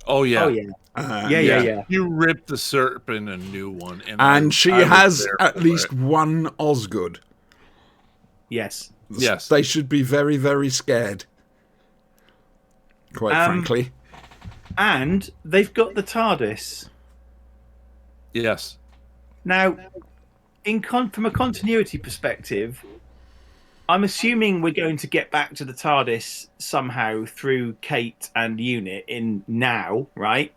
Speaker 4: Oh yeah.
Speaker 1: Oh yeah. Yeah.
Speaker 4: You ripped the serpent a new one,
Speaker 3: And she
Speaker 4: I was
Speaker 3: has
Speaker 4: there
Speaker 3: at
Speaker 4: for
Speaker 3: least
Speaker 4: it.
Speaker 3: one Osgood.
Speaker 1: Yes.
Speaker 4: Yes.
Speaker 3: They should be very, very scared. Quite frankly.
Speaker 1: And they've got the TARDIS.
Speaker 4: Yes.
Speaker 1: Now, from a continuity perspective, I'm assuming we're going to get back to the TARDIS somehow through Kate and UNIT in now, right?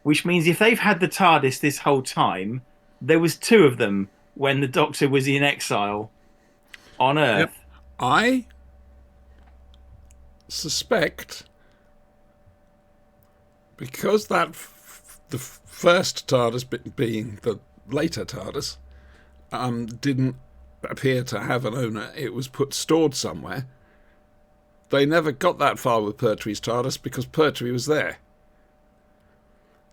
Speaker 1: Which means if they've had the TARDIS this whole time, there was 2 of them when the Doctor was in exile on Earth.
Speaker 3: I suspect, because the first TARDIS being the later TARDIS didn't appear to have an owner, it was stored somewhere. They never got that far with Pertwee's TARDIS because Pertwee was there.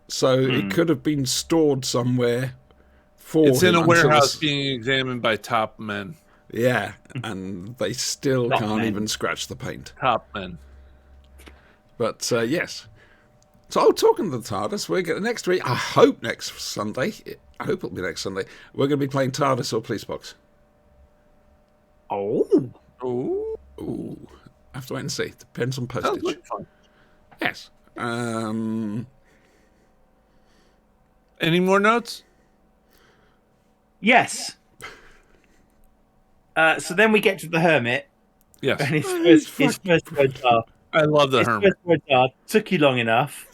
Speaker 3: So it could have been stored somewhere for
Speaker 4: It's in
Speaker 3: him
Speaker 4: a
Speaker 3: until
Speaker 4: warehouse being examined by top men.
Speaker 3: Yeah, and they still
Speaker 1: Top
Speaker 3: can't
Speaker 1: men.
Speaker 3: even scratch the paint.
Speaker 4: Top men.
Speaker 3: But yes. So talking to the TARDIS, we're going next week. I hope next Sunday. I hope it'll be next Sunday. We're going to be playing TARDIS or Police Box.
Speaker 1: Oh.
Speaker 3: Ooh, I have to wait and see. Depends on
Speaker 4: Sounds
Speaker 3: postage.
Speaker 4: like fun.
Speaker 3: Yes.
Speaker 4: Any more notes?
Speaker 1: Yes. So then we get to the Hermit,
Speaker 4: Yes.
Speaker 1: and his first words are,
Speaker 4: I love the hermit.
Speaker 1: took you long enough.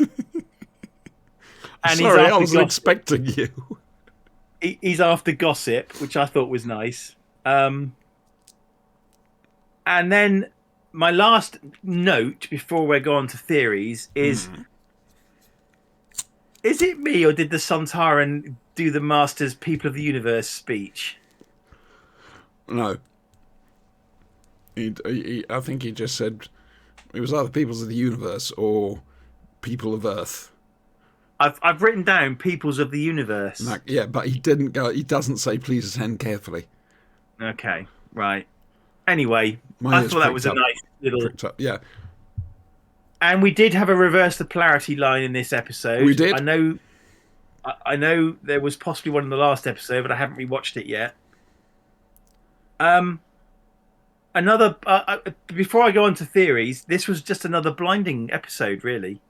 Speaker 1: And
Speaker 3: Sorry, I
Speaker 1: after
Speaker 3: wasn't
Speaker 1: gossip.
Speaker 3: expecting you.
Speaker 1: He's after gossip, which I thought was nice. And then my last note before we go on to theories is it me or did the Sontaran do the Master's People of the Universe speech?
Speaker 3: No. I think he just said it was either Peoples of the Universe or People of Earth.
Speaker 1: I've written down Peoples of the Universe.
Speaker 3: Yeah, but he didn't go. He doesn't say please attend carefully.
Speaker 1: Okay, right. Anyway,
Speaker 3: Mine
Speaker 1: I
Speaker 3: is
Speaker 1: thought that was a
Speaker 3: pricked up.
Speaker 1: nice little...
Speaker 3: Pricked up, yeah.
Speaker 1: And we did have a reverse the polarity line in this episode.
Speaker 3: We did.
Speaker 1: I know there was possibly one in the last episode, but I haven't rewatched it yet. Another before I go on to theories, this was just another blinding episode, really.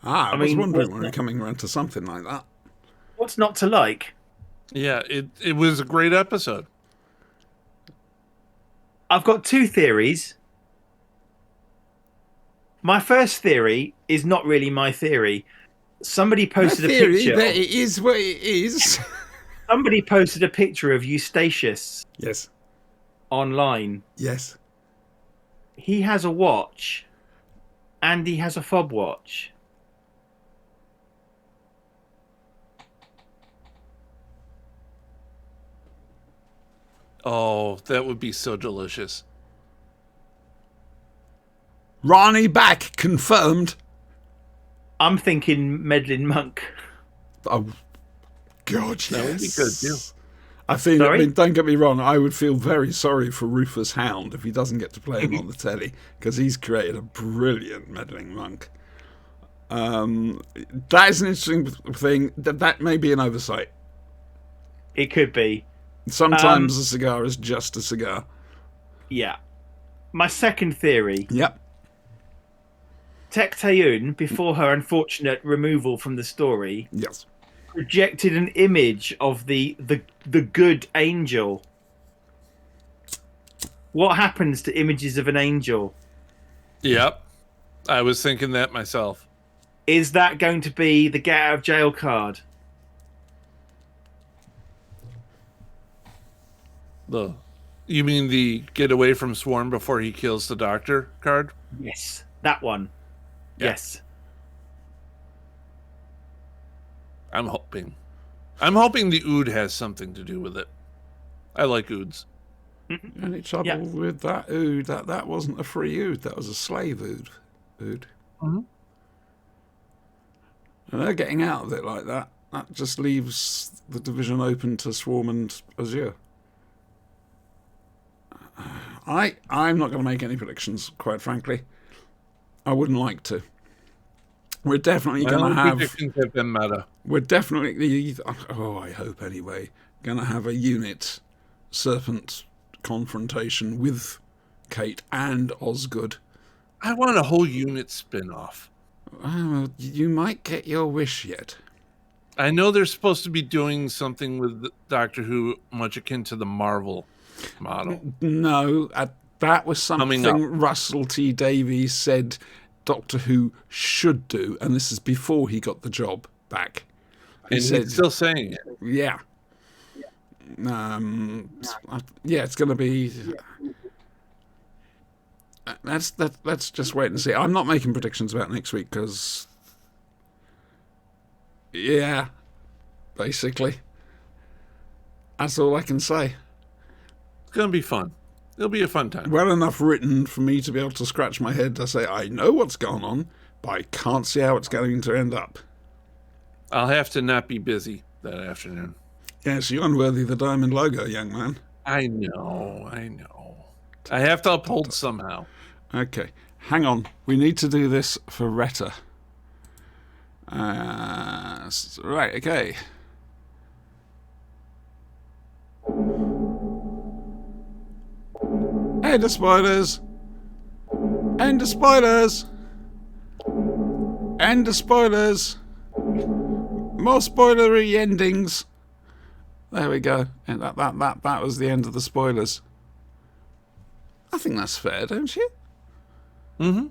Speaker 3: I was
Speaker 1: mean,
Speaker 3: wondering when
Speaker 1: wasn't
Speaker 3: we're
Speaker 1: it?
Speaker 3: coming around to something like that.
Speaker 1: What's not to like?
Speaker 4: Yeah, it was a great episode.
Speaker 1: I've got 2 theories. My first theory is not really my theory. Somebody posted a
Speaker 3: theory
Speaker 1: picture.
Speaker 3: that it is what it is.
Speaker 1: Somebody posted a picture of Eustachius
Speaker 3: Yes.
Speaker 1: online.
Speaker 3: Yes.
Speaker 1: He has a watch, and he has a fob watch.
Speaker 4: Oh, that would be so delicious.
Speaker 3: Rani back, confirmed.
Speaker 1: I'm thinking Medlin Monk.
Speaker 3: Oh, God, yes.
Speaker 4: That would be good, too.
Speaker 1: Sorry?
Speaker 3: Don't get me wrong, I would feel very sorry for Rufus Hound if he doesn't get to play him on the telly, because he's created a brilliant meddling monk. That is an interesting thing. That may be an oversight.
Speaker 1: It could be.
Speaker 3: Sometimes a cigar is just a cigar.
Speaker 1: Yeah. My second theory.
Speaker 3: Yep.
Speaker 1: Tek Taeun, before her unfortunate removal from the story,
Speaker 3: Yes.
Speaker 1: projected an image of the good angel. What happens to images of an angel?
Speaker 4: Yep. I was thinking that myself.
Speaker 1: Is that going to be the get out of jail card?
Speaker 4: You mean the get away from Swarm before he kills the doctor card?
Speaker 1: Yes, that one.
Speaker 4: Yeah.
Speaker 1: Yes.
Speaker 4: I'm hoping. I'm hoping the Ood has something to do with it. I like Oods.
Speaker 3: Any trouble with that Ood? That wasn't a free Ood. That was a slave Ood.
Speaker 4: Mhm.
Speaker 3: And they're getting out of it like that. That just leaves the division open to Swarm and Azure. I'm not going to make any predictions, quite frankly. I wouldn't like to. We're definitely
Speaker 4: My
Speaker 3: going to
Speaker 4: only
Speaker 3: have.
Speaker 4: predictions have been meta.
Speaker 3: We're definitely. Oh, I hope anyway. Going to have a unit serpent confrontation with Kate and Osgood.
Speaker 4: I want a whole unit spin-off.
Speaker 3: You might get your wish yet.
Speaker 4: I know they're supposed to be doing something with Doctor Who much akin to the Marvel model.
Speaker 3: No, that was
Speaker 4: Coming
Speaker 3: something Russell T Davies said Doctor Who should do, and this is before he got the job back.
Speaker 4: And he's still saying it.
Speaker 3: Yeah. Yeah, it's going to be. Let's just wait and see. I'm not making predictions about next week because. Yeah, basically. That's all I can say.
Speaker 4: It's going to be fun. It'll be a fun time.
Speaker 3: Well enough written for me to be able to scratch my head to say I know what's going on, but I can't see how it's going to end up.
Speaker 4: I'll have to not be busy that afternoon.
Speaker 3: Yes, you're unworthy of the diamond logo, young man.
Speaker 4: I know. I have to uphold somehow.
Speaker 3: Okay, hang on. We need to do this for Retta. Right, okay. End of spoilers. End of spoilers. End of spoilers. More spoilery endings. There we go. And that was the end of the spoilers. I think that's fair, don't you?
Speaker 4: Mm-hmm.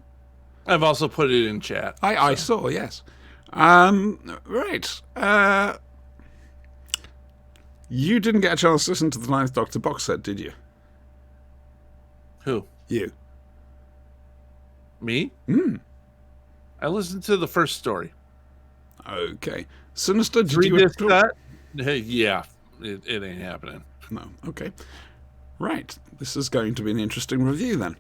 Speaker 4: I've also put it in chat.
Speaker 3: I saw, yes. Right. You didn't get a chance to listen to the Ninth Doctor box set, did you?
Speaker 4: Who?
Speaker 3: You.
Speaker 4: Me?
Speaker 3: Hmm.
Speaker 4: I listened to the first story.
Speaker 3: Okay. Sinister, did
Speaker 4: 3
Speaker 3: you...
Speaker 4: disc set? Yeah, it ain't happening.
Speaker 3: No, okay. Right. This is going to be an interesting review then.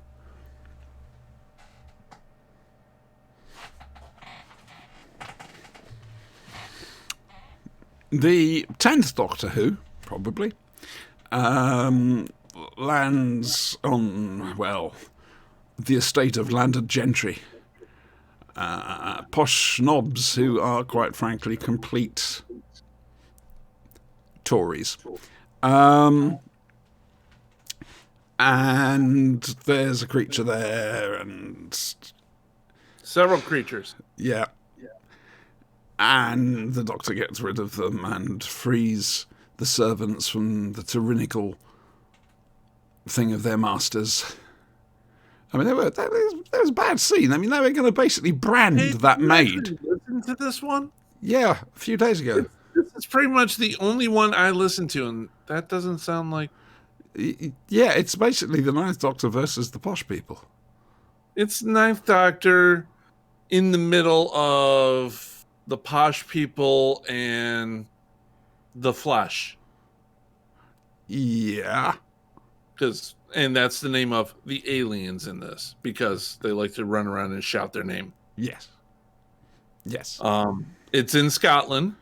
Speaker 3: The 10th Doctor Who, probably, lands on, well, the estate of landed gentry. Posh snobs who are, quite frankly, complete Tories. And there's a creature there, and
Speaker 4: Several creatures.
Speaker 3: yeah. And the Doctor gets rid of them and frees the servants from the tyrannical thing of their masters. I mean, that was a bad scene. I mean, they were going to basically brand that maid.
Speaker 4: Listen to this one.
Speaker 3: Yeah, a few days ago.
Speaker 4: This is pretty much the only one I listened to, and that doesn't sound like
Speaker 3: Yeah, it's basically the Ninth Doctor versus the posh people.
Speaker 4: it's Ninth Doctor in the middle of the posh people and the Flesh.
Speaker 3: Yeah.
Speaker 4: and that's the name of the aliens in this, because they like to run around and shout their name.
Speaker 3: Yes. Yes.
Speaker 4: It's in Scotland,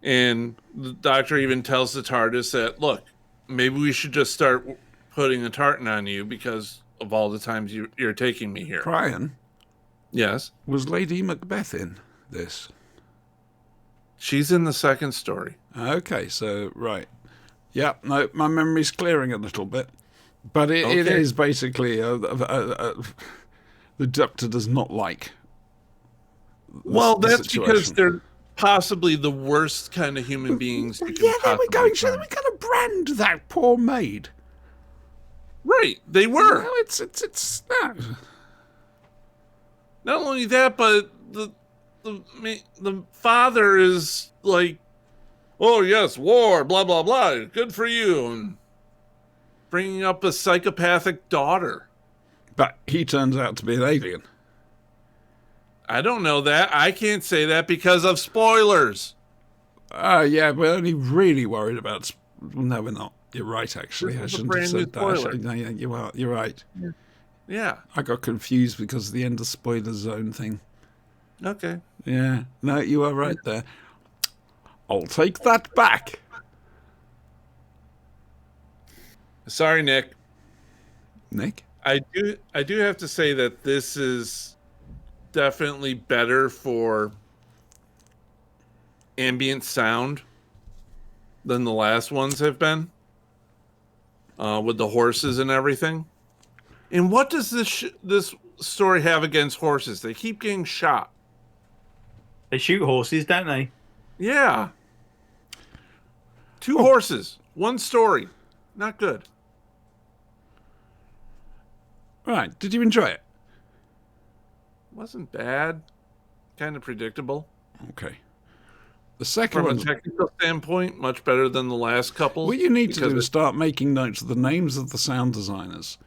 Speaker 4: and the Doctor even tells the TARDIS that, look, maybe we should just start putting a tartan on you because of all the times you're taking me here.
Speaker 3: Brian,
Speaker 4: Yes.
Speaker 3: was Lady Macbeth in this?
Speaker 4: She's in the second story.
Speaker 3: Okay, so, right. Yeah, no, my memory's clearing a little bit. But it
Speaker 4: Okay.
Speaker 3: is basically the Doctor does not like.
Speaker 4: Well,
Speaker 3: the
Speaker 4: that's because
Speaker 3: situation.
Speaker 4: they're possibly the worst kind of human beings you can
Speaker 3: Yeah, there we
Speaker 4: possibly
Speaker 3: go. So
Speaker 4: find.
Speaker 3: we're going to brand that poor maid.
Speaker 4: Right, they were.
Speaker 3: No, it's no.
Speaker 4: Not only that, but the father is like, oh yes, war, blah blah blah, good for you, and bringing up a psychopathic daughter.
Speaker 3: But he turns out to be an alien.
Speaker 4: I don't know that. I can't say that because of spoilers.
Speaker 3: Yeah, we're only really worried about. No, we're not. You're right. Actually,
Speaker 4: This
Speaker 3: I
Speaker 4: is a
Speaker 3: shouldn't have
Speaker 4: brand new
Speaker 3: said that.
Speaker 4: spoiler.
Speaker 3: No, yeah, you are. You're right.
Speaker 4: Yeah.
Speaker 3: I got confused because of the end of spoiler zone thing.
Speaker 4: Okay.
Speaker 3: Yeah. No, you are right there. I'll take that back.
Speaker 4: Sorry, Nick.
Speaker 3: Nick?
Speaker 4: I do have to say that this is definitely better for ambient sound than the last ones have been, with the horses and everything. And what does this story have against horses? They keep getting shot.
Speaker 1: They shoot horses, don't they?
Speaker 4: Yeah. 2 horses, 1 story. Not good.
Speaker 3: Right. Did you enjoy it?
Speaker 4: Wasn't bad. Kind of predictable.
Speaker 3: Okay. The second
Speaker 4: From a
Speaker 3: one.
Speaker 4: technical standpoint, much better than the last couple.
Speaker 3: What you need to do
Speaker 4: because
Speaker 3: is start making notes of the names of the sound designers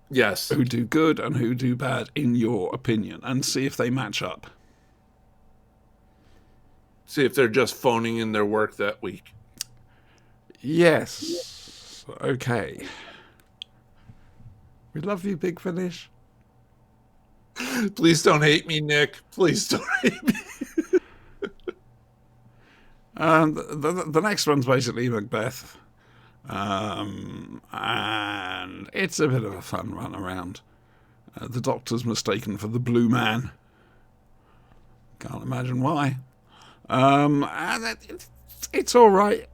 Speaker 4: yes.
Speaker 3: who do good and who do bad, in your opinion, and see if they match up.
Speaker 4: See if they're just phoning in their work that week.
Speaker 3: Yes. Okay. We love you, Big Finish.
Speaker 4: Please don't hate me, Nick. Please don't hate me.
Speaker 3: And the next one's basically Macbeth. And it's a bit of a fun run around. The Doctor's mistaken for the Blue Man. Can't imagine why. And it's all right.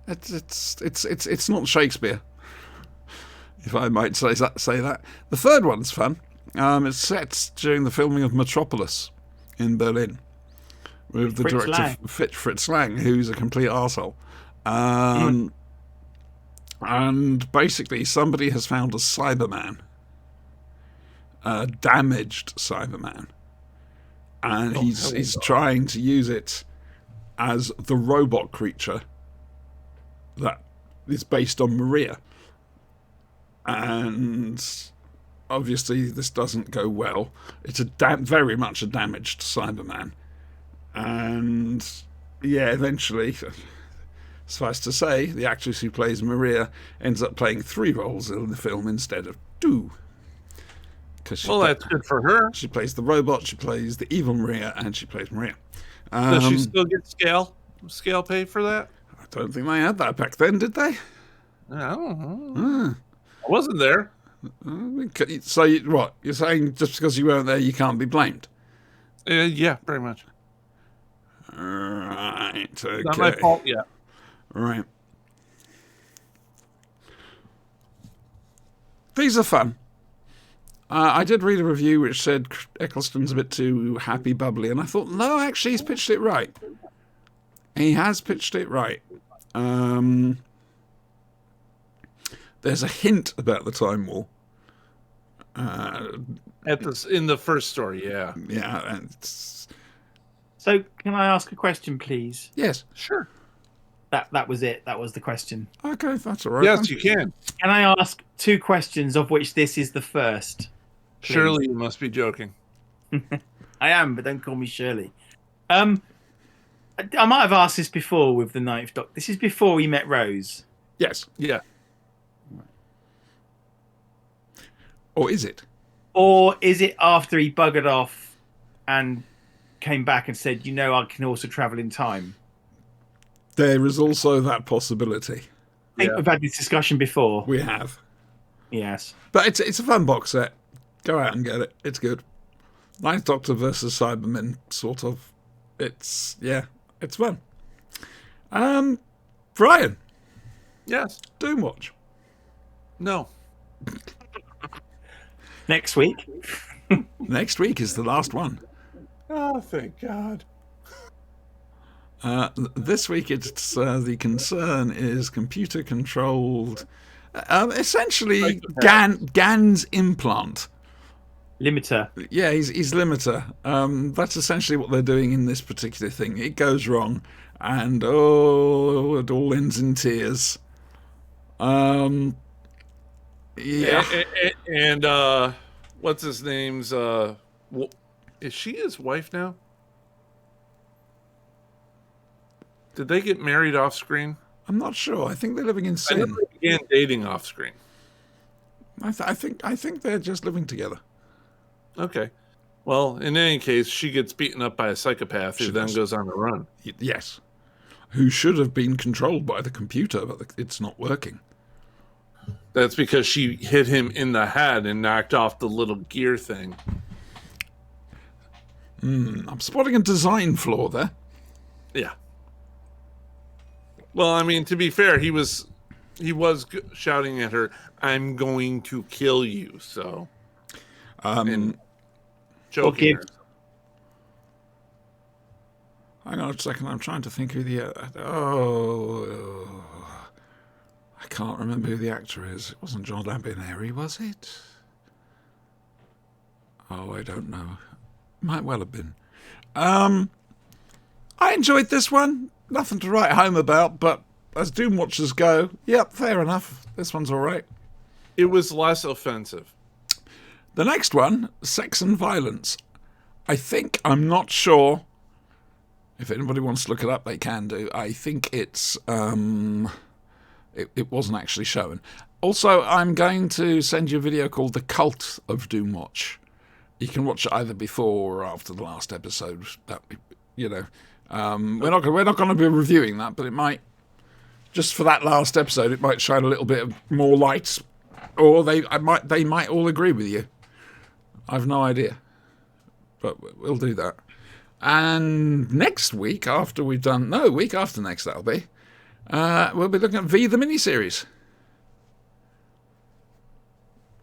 Speaker 3: It's not Shakespeare, if I might say that. The third one's fun. It's set during the filming of Metropolis in Berlin, with the
Speaker 1: Fritz
Speaker 3: director
Speaker 1: Lang.
Speaker 3: Fritz Lang, who's a complete arsehole. And basically, somebody has found a Cyberman, a damaged Cyberman, and he's trying to use it as the robot creature that is based on Maria. And obviously this doesn't go well. It's very much a damaged Cyberman. And yeah, eventually, suffice to say, the actress who plays Maria ends up playing 3 roles in the film instead of 2.
Speaker 4: Well, that's good for her.
Speaker 3: She plays the robot, she plays the evil Maria, and she plays Maria.
Speaker 4: Does she still get scale pay for that?
Speaker 3: I don't think they had that back then, did they?
Speaker 4: I don't know. I wasn't there.
Speaker 3: So, what? You're saying just because you weren't there, you can't be blamed?
Speaker 4: Yeah, pretty much.
Speaker 3: Right, okay.
Speaker 4: Not my fault yet.
Speaker 3: Right. These are fun. I did read a review which said Eccleston's a bit too happy, bubbly, and I thought, no, actually, he's pitched it right. He has pitched it right. There's a hint about the Time War.
Speaker 4: In the first story, yeah.
Speaker 3: Yeah, and it's,
Speaker 1: So, can I ask a question, please?
Speaker 3: yes.
Speaker 4: Sure.
Speaker 1: That was it. That was the question.
Speaker 3: Okay, that's all right.
Speaker 4: Yes,
Speaker 3: then.
Speaker 4: you can.
Speaker 1: Can I ask 2 questions, of which this is the first? Please.
Speaker 4: Surely you must be joking.
Speaker 1: I am, but don't call me Shirley. I might have asked this before with the Ninth Doctor. This is before he met Rose.
Speaker 3: Yes.
Speaker 4: Yeah.
Speaker 3: Or is it?
Speaker 1: Or is it after he buggered off and came back and said, I can also travel in time?
Speaker 3: There is also that possibility.
Speaker 1: I think we've had this discussion before.
Speaker 3: We have.
Speaker 1: Yes.
Speaker 3: But it's a fun box set. Go out and get it. It's good. Ninth Doctor versus Cybermen, sort of. It's fun. Brian,
Speaker 4: Yes.
Speaker 3: Doomwatch.
Speaker 4: No.
Speaker 1: Next week.
Speaker 3: Next week is the last one.
Speaker 4: Oh, thank God.
Speaker 3: This week, it's the concern is computer controlled. Essentially, Gan's implant.
Speaker 1: Limiter.
Speaker 3: Yeah, he's limiter. That's essentially what they're doing in this particular thing. It goes wrong, and it all ends in tears. Yeah.
Speaker 4: And what's his name's? Is she his wife now? Did they get married off screen?
Speaker 3: I'm not sure. I think they're living in
Speaker 4: I
Speaker 3: sin.
Speaker 4: never began dating off screen.
Speaker 3: I think they're just living together.
Speaker 4: Okay. Well, in any case, she gets beaten up by a psychopath who then goes on the run.
Speaker 3: Yes. Who should have been controlled by the computer, but it's not working.
Speaker 4: That's because she hit him in the head and knocked off the little gear thing.
Speaker 3: I'm spotting a design flaw there.
Speaker 4: Yeah. Well, I mean, to be fair, he was shouting at her, "I'm going to kill you." So, and choking her.
Speaker 3: Hang on a second. I'm trying to think who the I can't remember who the actor is. It wasn't John Labineri, was it? Oh, I don't know. Might well have been. I enjoyed this one. Nothing to write home about, but as Doom Watchers go, yep, fair enough. This one's all right.
Speaker 4: It was less offensive.
Speaker 3: The next one, Sex and Violence. I'm not sure. If anybody wants to look it up, they can do. I think it's it wasn't actually shown. Also, I'm going to send you a video called The Cult of Doomwatch. You can watch it either before or after the last episode. We're not going to be reviewing that, but it might, just for that last episode, it might shine a little bit of more light, or they might all agree with you. I've no idea, but we'll do that. And next week, week after next, that'll be, we'll be looking at V the miniseries.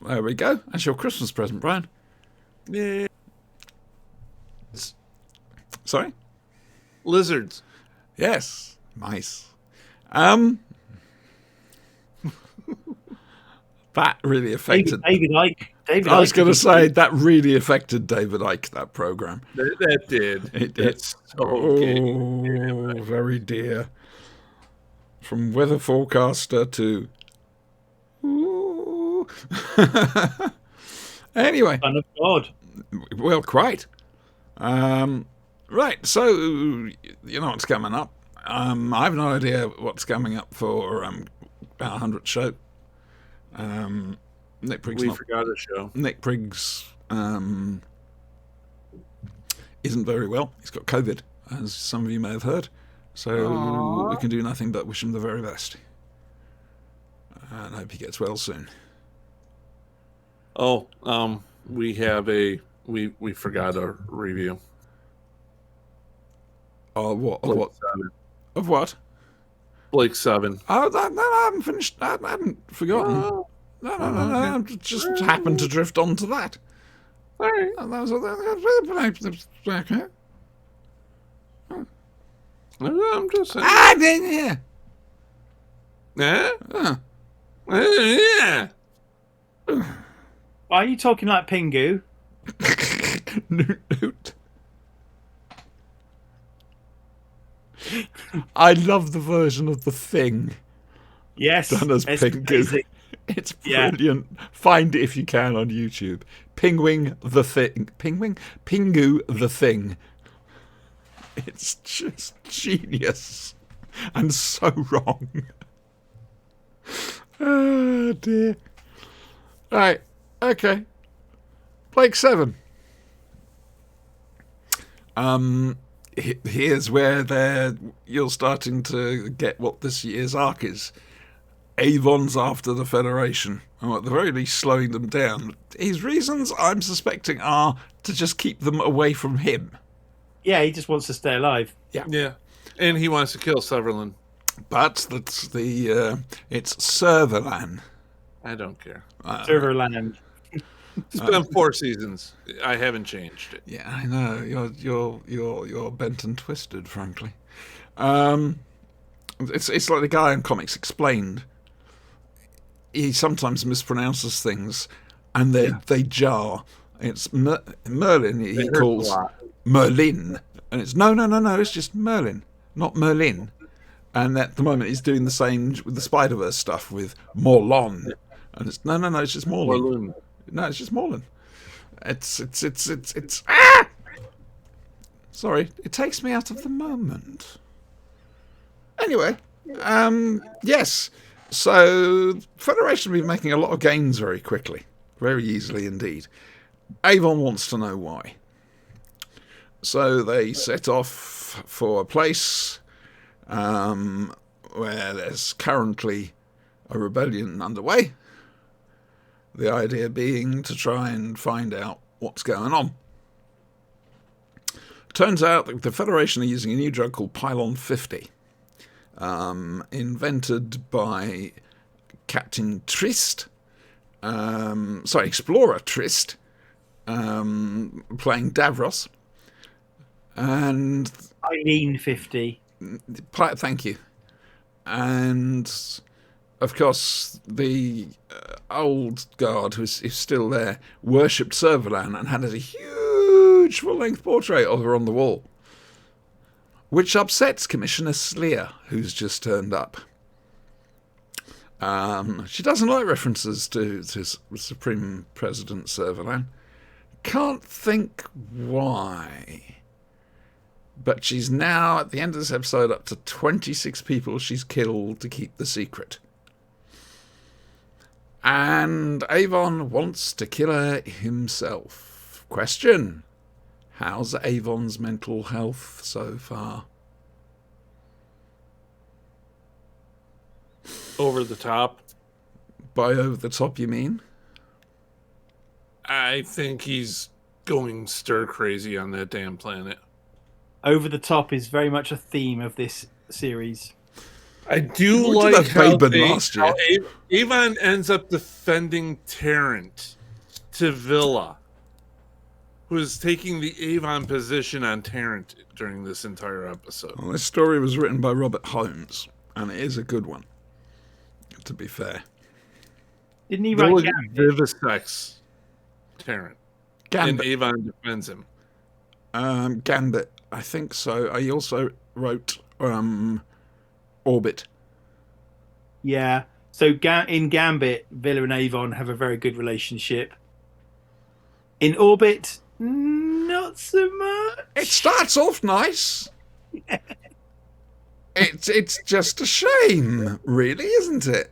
Speaker 3: There we go. That's your Christmas present, Brian.
Speaker 4: Yeah.
Speaker 3: Sorry?
Speaker 4: Lizards.
Speaker 3: Yes. Mice. That really affected...
Speaker 1: David Icke.
Speaker 3: I was going to say, that really affected David Icke, that program.
Speaker 4: That did.
Speaker 3: It did.
Speaker 4: That's so
Speaker 3: Very dear. From weather forecaster to... Ooh. Anyway.
Speaker 1: Son of God.
Speaker 3: Well, quite. Right, so you know what's coming up. I have no idea what's coming up for our 100th show. Nick Priggs.
Speaker 4: forgot a show.
Speaker 3: Nick Priggs isn't very well. He's got COVID, as some of you may have heard. So we can do nothing but wish him the very best. And hope he gets well soon.
Speaker 4: Oh, we have we forgot a review.
Speaker 3: What? Of
Speaker 4: Blake
Speaker 3: what?
Speaker 4: 7.
Speaker 3: Of what?
Speaker 4: Blake 7.
Speaker 3: Oh, I haven't finished. I hadn't forgotten. No. I just happened to drift onto that.
Speaker 4: Sorry.
Speaker 3: That was okay.
Speaker 4: I'm just saying.
Speaker 3: I didn't hear.
Speaker 4: Yeah. Yeah.
Speaker 1: Why are you talking like Pingu?
Speaker 3: Newt. I love the version of The Thing
Speaker 1: Yes.
Speaker 3: done as
Speaker 1: it's
Speaker 3: Pingu.
Speaker 1: amazing.
Speaker 3: It's
Speaker 1: Yeah.
Speaker 3: brilliant. Find it if you can on YouTube. Pingu the Thing. It's just genius and so wrong. Oh dear. Right, okay. Blake 7. Here's where you're starting to get what this year's arc is. Avon's after the Federation, or at the very least slowing them down. His reasons, I'm suspecting, are to just keep them away from him.
Speaker 1: Yeah, he just wants to stay alive.
Speaker 4: Yeah. And he wants to kill Sutherland.
Speaker 3: But that's it's Servalan.
Speaker 4: I don't care.
Speaker 1: Serverland.
Speaker 4: It's been 4 seasons. I haven't changed it.
Speaker 3: Yeah, I know. You're bent and twisted, frankly. It's like the guy in Comics Explained. He sometimes mispronounces things, and they jar. It's Merlin. He calls Merlin, and it's no. It's just Merlin, not Merlin. And at the moment, he's doing the same with the Spider-Verse stuff with Morlon, and it's no. It's just Morlin. No, it's just Morlin. It's Sorry, it takes me out of the moment. Anyway, yes. So Federation will be making a lot of gains very quickly, very easily indeed. Avon wants to know why. So they set off for a place where there's currently a rebellion underway. The idea being to try and find out what's going on. Turns out that the Federation are using a new drug called Pylon 50, invented by Captain Trist, Explorer Trist, playing Davros, and
Speaker 1: Eileen 50.
Speaker 3: Thank you. And of course, the old guard who's still there worshipped Servalan and had a huge full-length portrait of her on the wall, which upsets Commissioner Sleer, who's just turned up. She doesn't like references to Supreme President Servalan. Can't think why. But she's now, at the end of this episode, up to 26 people she's killed to keep the secret. And Avon wants to kill her himself. Question: how's Avon's mental health so far?
Speaker 4: Over the top.
Speaker 3: By over the top, you mean?
Speaker 4: I think he's going stir crazy on that damn planet.
Speaker 1: Over the top is very much a theme of this series.
Speaker 4: I do
Speaker 3: We did
Speaker 4: like
Speaker 3: have Baben last year.
Speaker 4: how Avon ends up defending Tarrant to Villa, who is taking the Avon position on Tarrant during this entire episode.
Speaker 3: Well, this story was written by Robert Holmes, and it is a good one, to be fair.
Speaker 1: Didn't he write
Speaker 4: Villa
Speaker 1: Gambit?
Speaker 4: vivisects Tarrant, and
Speaker 3: Gambit.
Speaker 4: Avon defends him.
Speaker 3: Gambit, I think so. He also wrote Orbit.
Speaker 1: Yeah. So in Gambit, Villa and Avon have a very good relationship. In Orbit, not so much.
Speaker 3: It starts off nice. It's just a shame, really, isn't it?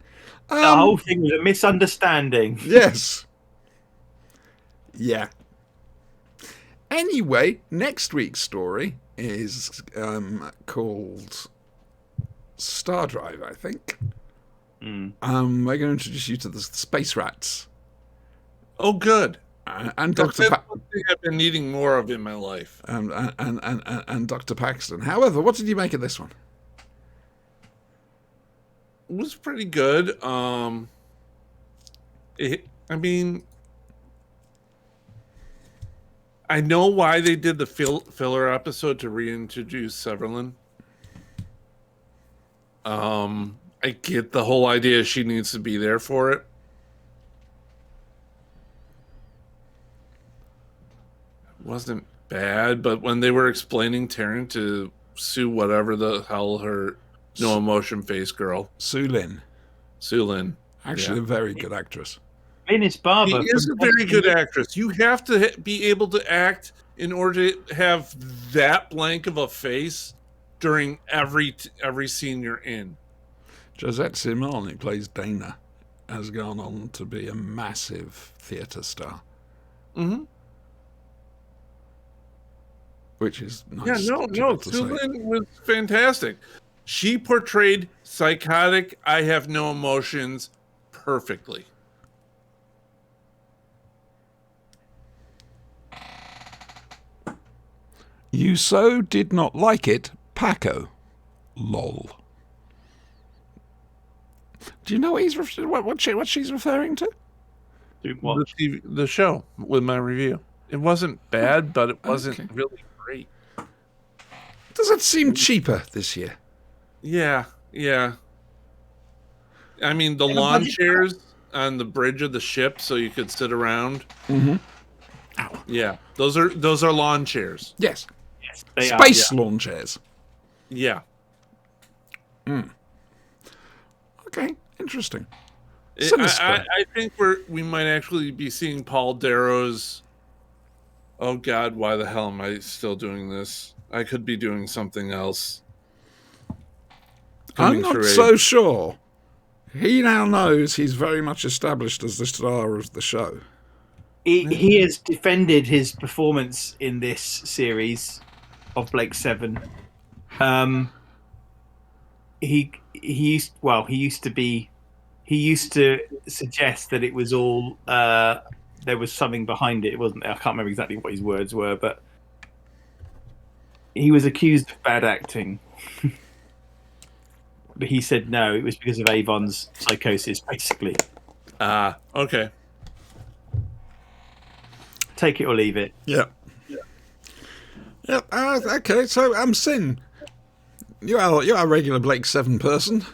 Speaker 1: The whole thing was a misunderstanding.
Speaker 3: Yes. Yeah. Anyway, next week's story is called Star Drive, I think. We're going to introduce you to the Space Rats.
Speaker 4: Oh, good.
Speaker 3: And
Speaker 4: That's
Speaker 3: Dr.
Speaker 4: one thing I've been needing more of in my life.
Speaker 3: and Dr. Paxton. However, what did you make of this one?
Speaker 4: It was pretty good. I know why they did the filler episode to reintroduce Severlin. I get the whole idea she needs to be there for it. It wasn't bad, but when they were explaining Tarrant to sue whatever the hell her no emotion face girl,
Speaker 3: Sue Lin. Actually,
Speaker 4: Yeah.
Speaker 3: a very good actress.
Speaker 1: Venus Barber.
Speaker 4: She is a very good actress. You have to be able to act in order to have that blank of a face during every scene you're in.
Speaker 3: Josette Simon, who plays Dana, has gone on to be a massive theatre star.
Speaker 4: Mm-hmm.
Speaker 3: Which is
Speaker 4: Yeah,
Speaker 3: nice.
Speaker 4: no,
Speaker 3: to say.
Speaker 4: Susan was fantastic. She portrayed psychotic, I have no emotions perfectly.
Speaker 3: You so did not like it, Paco. Lol. Do you know what she's referring to?
Speaker 4: The show with my review. It wasn't bad, but it wasn't really great.
Speaker 3: Does it seem cheaper this year?
Speaker 4: Yeah. I mean, the lawn chairs on the bridge of the ship, so you could sit around.
Speaker 3: Mm-hmm.
Speaker 4: Ow. Yeah, those are lawn chairs.
Speaker 3: Yes.
Speaker 5: Yes, they
Speaker 3: Space
Speaker 5: are.
Speaker 3: lawn chairs.
Speaker 4: Yeah.
Speaker 3: Okay, interesting.
Speaker 4: I think we might actually be seeing Paul Darrow's. Oh God, why the hell am I still doing this? I could be doing something else.
Speaker 3: I'm not so sure. He now knows he's very much established as the star of the show.
Speaker 1: He has defended his performance in this series of Blake Seven. He used to suggest that it was all there was something behind it. It wasn't. I can't remember exactly what his words were, but he was accused of bad acting. But he said no, it was because of Avon's psychosis, basically.
Speaker 4: Okay.
Speaker 1: Take it or leave it.
Speaker 3: Yeah. Okay, so Sin, you're a regular Blake Seven person.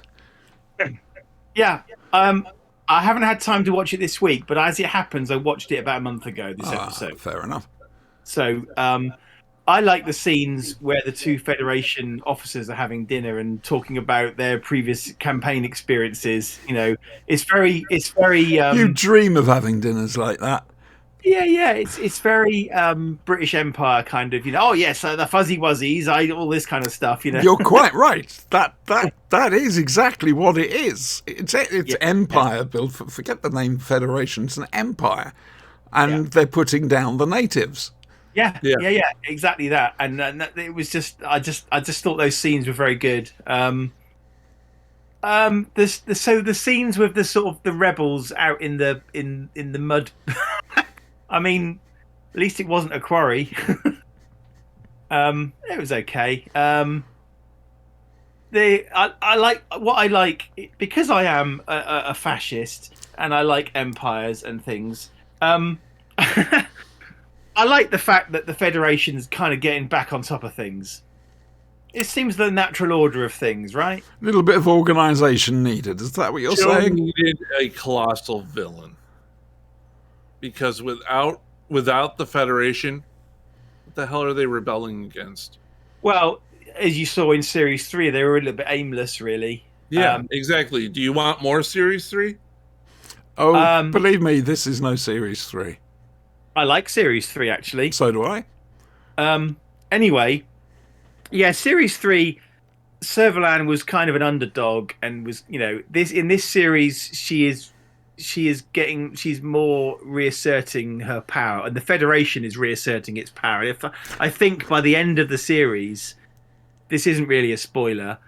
Speaker 1: Yeah. I haven't had time to watch it this week, but as it happens, I watched it about a month ago, this episode.
Speaker 3: Fair enough.
Speaker 1: So I like the scenes where the two Federation officers are having dinner and talking about their previous campaign experiences. You know, it's very
Speaker 3: You dream of having dinners like that.
Speaker 1: yeah. It's very British Empire kind of. You know, oh yes, the fuzzy wuzzies, all this kind of stuff. You know,
Speaker 3: You're quite right. That is exactly what it is. It's empire built. Forget the name Federation. It's an empire, and they're putting down the natives.
Speaker 1: Yeah, exactly that. And it was just, I just thought those scenes were very good. So the scenes with the sort of the rebels out in the mud. I mean, at least it wasn't a quarry. It was okay. I like because I am a fascist and I like empires and things. I like the fact that the Federation's kind of getting back on top of things. It seems the natural order of things, right?
Speaker 3: A little bit of organisation needed. Is that what you're saying?
Speaker 4: Needed a colossal villain. Because without the Federation, what the hell are they rebelling against?
Speaker 1: Well, as you saw in Series 3, they were a little bit aimless, really.
Speaker 4: Yeah, exactly. Do you want more Series 3?
Speaker 3: Oh, believe me, this is no Series 3.
Speaker 1: I like Series 3, actually.
Speaker 3: So do I.
Speaker 1: Anyway, yeah, Series 3, Servalan was kind of an underdog and was, you know, in this series, she's more reasserting her power, and the Federation is reasserting its power. I think by the end of the series, this isn't really a spoiler,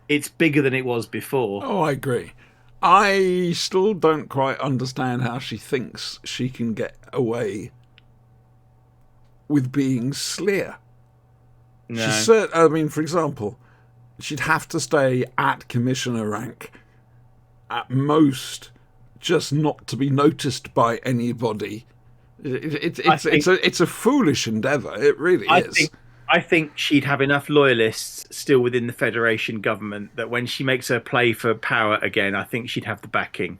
Speaker 1: it's bigger than it was before.
Speaker 3: Oh, I agree. I still don't quite understand how she thinks she can get away with being Sleer.
Speaker 1: No.
Speaker 3: I mean, for example, she'd have to stay at commissioner rank at most, just not to be noticed by anybody. It's a foolish endeavour. It really is.
Speaker 1: I think she'd have enough loyalists still within the Federation government that when she makes her play for power again, I think she'd have the backing.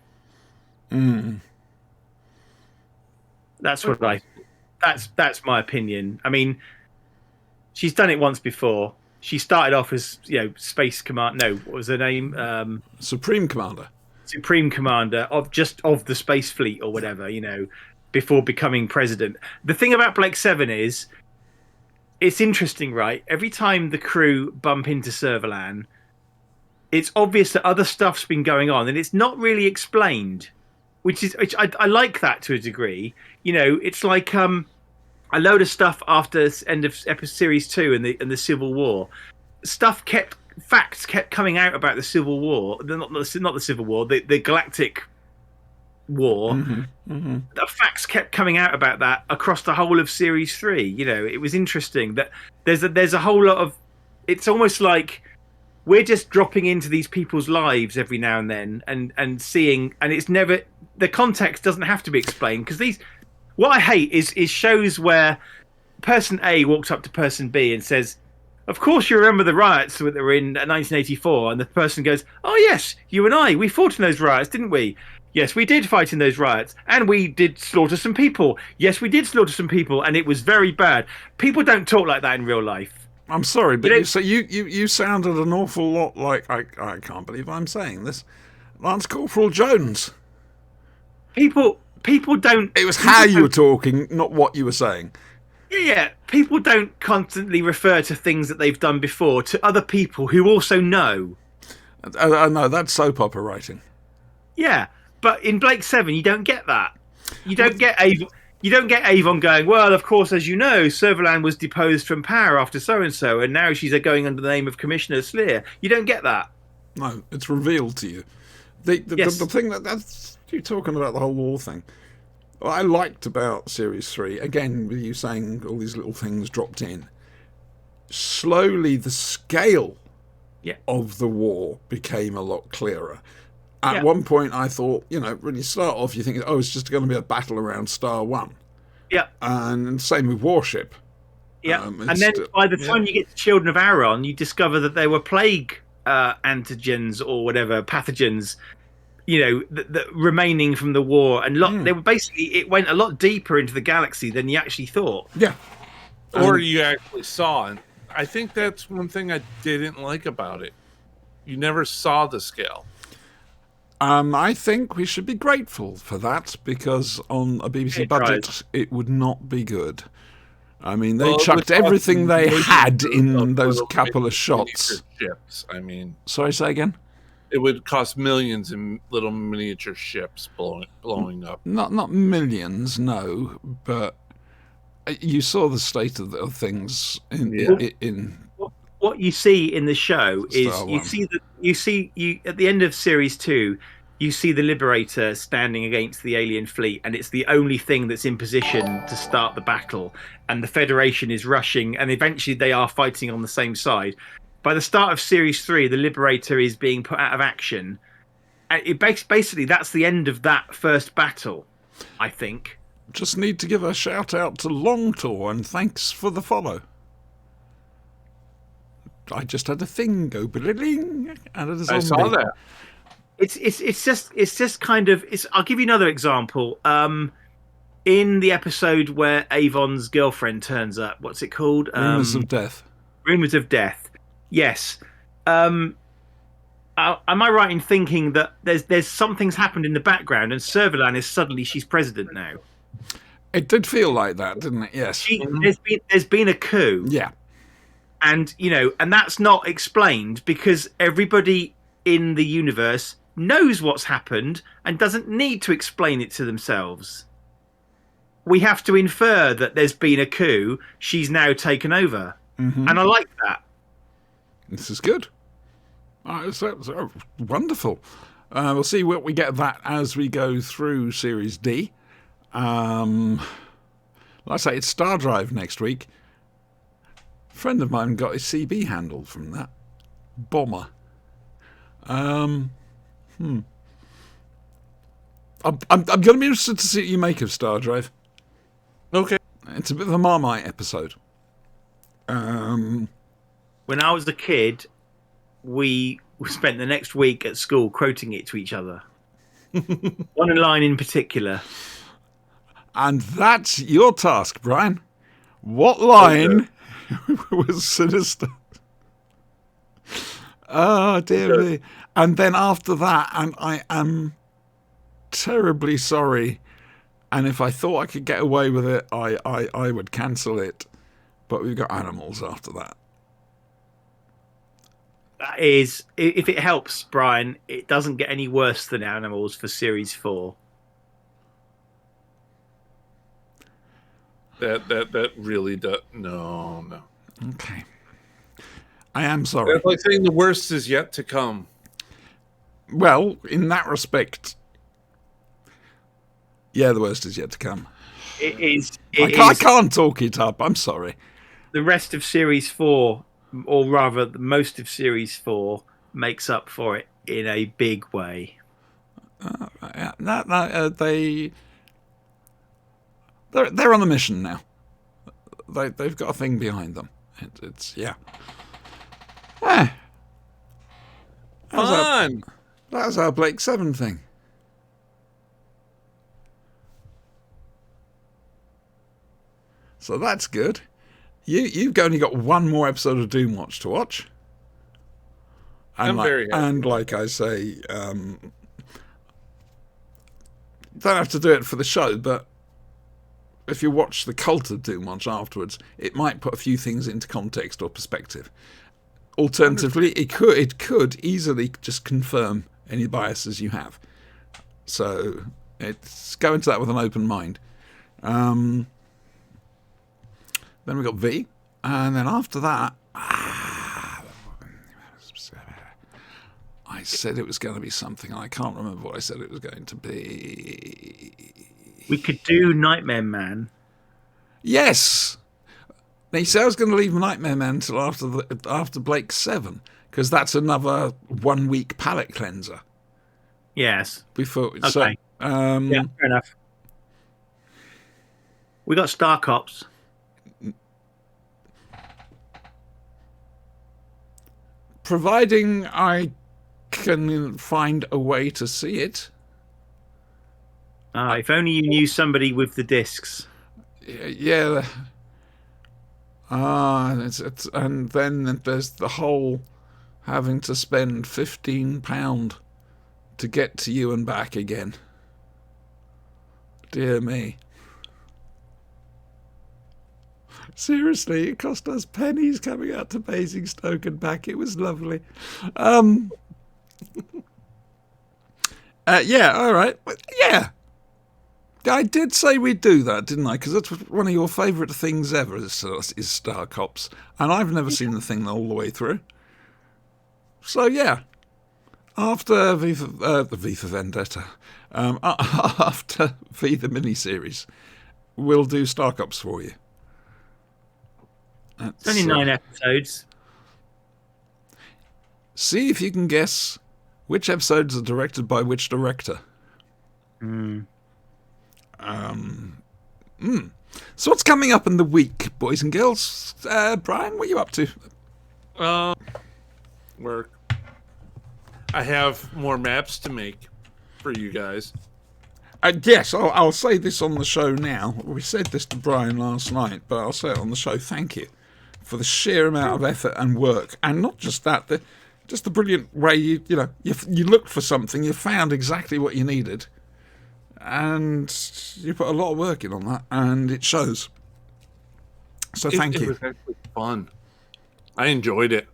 Speaker 1: That's what that's my opinion. I mean, she's done it once before. She started off as, you know, Space Command. No, what was her name?
Speaker 3: Supreme Commander of the Space Fleet or whatever, you know, before becoming president. The thing about Blake Seven is
Speaker 1: it's interesting, right? Every time the crew bump into Servalan, it's obvious that other stuff's been going on, and it's not really explained. Which I like that to a degree. You know, it's like a load of stuff after end of episode series 2 and the Civil War. Facts kept coming out about the Civil War. Not the Civil War, the Galactic War. The facts kept coming out about that across the whole of series 3. You know, it was interesting that there's a whole lot of. It's almost like we're just dropping into these people's lives every now and then and seeing, and it's never, the context doesn't have to be explained, because these, what I hate is shows where person A walks up to person B and says, of course you remember the riots that were in 1984, and the person goes, oh yes, you and I, we fought in those riots, didn't we? Yes, we did fight in those riots, and we did slaughter some people. Yes, we did slaughter some people, and it was very bad. People don't talk like that in real life.
Speaker 3: I'm sorry, but you sounded an awful lot like, I can't believe I'm saying this, Lance Corporal Jones.
Speaker 1: People don't.
Speaker 3: It was how you were talking, not what you were saying.
Speaker 1: Yeah, people don't constantly refer to things that they've done before to other people who also know.
Speaker 3: No, that's soap opera writing.
Speaker 1: Yeah, but in Blake 7, you don't get that. You don't get Avon going, well, of course, as you know, Servalan was deposed from power after so-and-so, and now she's going under the name of Commissioner Sleer. You don't get that.
Speaker 3: No, it's revealed to you. The thing that's you talking about the whole war thing. What I liked about Series 3, again, with you saying all these little things dropped in, slowly the scale of the war became a lot clearer. At one point, I thought, when you start off, you think, it's just going to be a battle around Star 1.
Speaker 1: Yeah.
Speaker 3: And same with Warship.
Speaker 1: Yeah. And then by the time you get to Children of Aaron, you discover that there were plague antigens or whatever, pathogens, that remaining from the war. And they were basically, it went a lot deeper into the galaxy than you actually thought.
Speaker 3: Yeah.
Speaker 4: Or you actually saw. And I think that's one thing I didn't like about it. You never saw the scale.
Speaker 3: I think we should be grateful for that, because on a BBC budget, it would not be good. I mean, they chucked everything they had in those couple of shots.
Speaker 4: Ships. I mean,
Speaker 3: sorry, say again?
Speaker 4: It would cost millions in little miniature ships blowing up.
Speaker 3: Not millions, no, but you saw the state of things in
Speaker 1: what you see in the show is you see at the end of series 2, you see the Liberator standing against the alien fleet, and it's the only thing that's in position to start the battle, and the Federation is rushing, and eventually they are fighting on the same side. By the start of series 3, the Liberator is being put out of action, and basically that's the end of that first battle, I think.
Speaker 3: Just need to give a shout out to Long Tour, and thanks for the follow. I just had a thing go bling, and it is
Speaker 4: I saw that.
Speaker 1: It's just kind of. I'll give you another example. In the episode where Avon's girlfriend turns up, what's it called?
Speaker 3: Rumours of Death.
Speaker 1: Rumours of Death. Yes. Am I right in thinking that there's something's happened in the background, and Servalan is suddenly she's president now?
Speaker 3: It did feel like that, didn't it? Yes.
Speaker 1: There's been a coup.
Speaker 3: Yeah.
Speaker 1: And, and that's not explained because everybody in the universe knows what's happened and doesn't need to explain it to themselves. We have to infer that there's been a coup. She's now taken over. Mm-hmm. And I like that.
Speaker 3: This is good. It's wonderful. We'll see what we get of that as we go through Series D. Like I say, it's Star Drive next week. A friend of mine got his CB handle from that. Bomber. I'm going to be interested to see what you make of Star Drive.
Speaker 4: Okay.
Speaker 3: It's a bit of a Marmite episode.
Speaker 1: When I was a kid, we spent the next week at school quoting it to each other. One line in particular.
Speaker 3: And that's your task, Brian. What line was sinister? Oh, dear me. And then after that, and I am terribly sorry, and if I thought I could get away with it, I would cancel it. but we've got animals after that.
Speaker 1: That is, if it helps, Brian, it doesn't get any worse than Animals for Series 4.
Speaker 4: That really does. No.
Speaker 3: Okay. I am sorry.
Speaker 4: That's like saying the worst is yet to come.
Speaker 3: Well, in that respect, yeah, the worst is yet to come.
Speaker 1: It is.
Speaker 3: I can't talk it up. I'm sorry.
Speaker 1: The rest of Series 4, or rather, most of Series 4, makes up for it in a big way.
Speaker 3: They're on a mission now. They've got a thing behind them. It's yeah.
Speaker 4: Fun.
Speaker 3: That was our Blake 7 thing. So that's good. You've only got one more episode of Doomwatch to watch. And
Speaker 4: I'm very happy.
Speaker 3: And like I say, don't have to do it for the show, but if you watch the Cult of Doomwatch afterwards, it might put a few things into context or perspective. Alternatively, it could easily just confirm any biases you have. So it's go into that with an open mind. Then we got V, and then after that, I said it was going to be something. I can't remember what I said it was going to be.
Speaker 1: We could do Nightmare Man.
Speaker 3: Yes. Now, you said I was going to leave Nightmare Man until after Blake 7, because that's another 1 week palate cleanser.
Speaker 1: Yes.
Speaker 3: Before,
Speaker 1: Okay.
Speaker 3: so,
Speaker 1: Yeah, fair enough. We got Star Cops.
Speaker 3: Providing I can find a way to see it.
Speaker 1: If only you knew somebody with the discs.
Speaker 3: Yeah. And then there's the whole having to spend £15 to get to you and back again. Dear me. Seriously, it cost us pennies coming out to Basingstoke and back. It was lovely. Yeah, all right. Yeah. I did say we'd do that, didn't I? Because that's one of your favourite things ever is Star Cops. And I've never seen the thing all the way through. So, yeah. After V for Vendetta, after V the miniseries, we'll do Star Cops for you.
Speaker 1: It's only 9 episodes.
Speaker 3: See if you can guess which episodes are directed by which director. So what's coming up in the week, boys and girls? Brian, what are you up to?
Speaker 4: Work. I have more maps to make for you guys.
Speaker 3: Yes, I'll say this on the show now. We said this to Brian last night, but I'll say it on the show. Thank you for the sheer amount of effort and work, and not just that, just the brilliant way you looked for something, you found exactly what you needed, and you put a lot of work in on that, and it shows. So thank you.
Speaker 4: It was actually fun. I enjoyed it.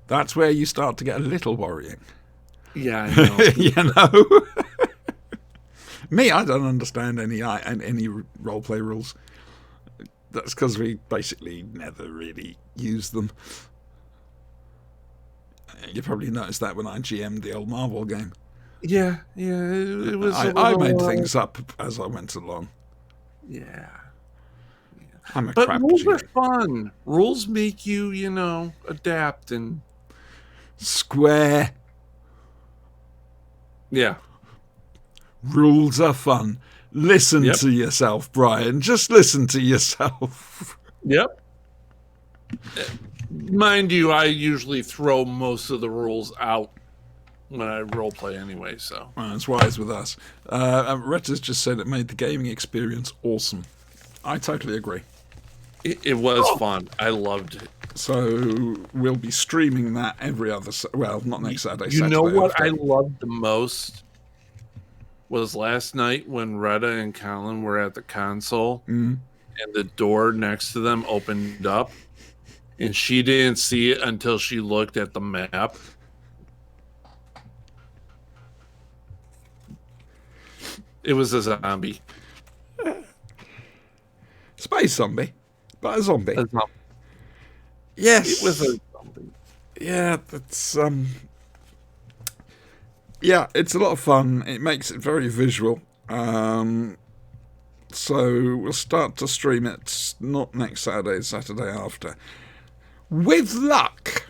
Speaker 3: That's where you start to get a little worrying.
Speaker 4: Yeah, I know.
Speaker 3: You know. Me, I don't understand any roleplay rules. That's because we basically never really use them. You probably noticed that when I GM'd the old Marvel game.
Speaker 4: Yeah, it was.
Speaker 3: I made things up as I went along.
Speaker 4: Yeah.
Speaker 3: I'm a
Speaker 4: But
Speaker 3: crap
Speaker 4: rules are
Speaker 3: GM.
Speaker 4: fun. Rules make you, adapt and.
Speaker 3: Square.
Speaker 4: Yeah.
Speaker 3: Rules are fun. Listen
Speaker 4: Yep.
Speaker 3: to yourself, Brian. Just listen to yourself.
Speaker 4: Yep. Mind you, I usually throw most of the rules out when I roleplay anyway, so.
Speaker 3: That's wise with us. Retta's just said it made the gaming experience awesome. I totally agree.
Speaker 4: It was fun. I loved it.
Speaker 3: So we'll be streaming that every other... not next Saturday.
Speaker 4: You know
Speaker 3: Saturday
Speaker 4: what
Speaker 3: after.
Speaker 4: I loved the most was last night when Retta and Colin were at the console. and the door next to them opened up, and she didn't see it until she looked at the map. It was a zombie.
Speaker 3: Space zombie, but a zombie.
Speaker 4: A zombie.
Speaker 3: Yes,
Speaker 4: It was a zombie.
Speaker 3: yeah. That's yeah, it's a lot of fun. It makes it very visual. So we'll start to stream it not next Saturday, Saturday after. With luck,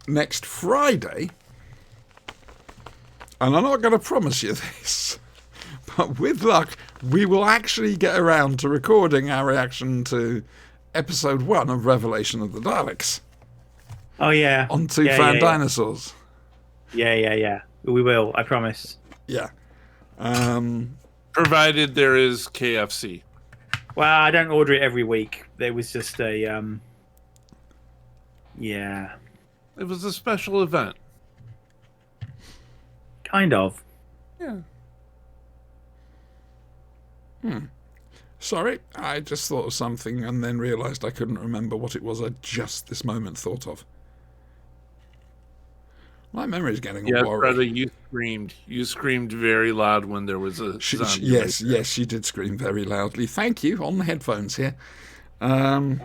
Speaker 3: next Friday, and I'm not going to promise you this, but with luck, we will actually get around to recording our reaction to episode 1 of Revelation of the Daleks
Speaker 1: Oh yeah.
Speaker 3: on Two
Speaker 1: Yeah,
Speaker 3: Fan
Speaker 1: yeah.
Speaker 3: Dinosaurs.
Speaker 1: Yeah. We will. I promise.
Speaker 3: Yeah.
Speaker 4: Provided there is KFC.
Speaker 1: Well, I don't order it every week. There was just a yeah,
Speaker 4: It was a special event.
Speaker 1: kind of.
Speaker 4: Yeah.
Speaker 3: Sorry, I just thought of something and then realised I couldn't remember what it was I just this moment thought of. My memory's getting
Speaker 4: Yes,
Speaker 3: all worried.
Speaker 4: brother, you screamed. You screamed very loud when there was a zombie.
Speaker 3: Yes, she did scream very loudly. Thank you, on the headphones here. It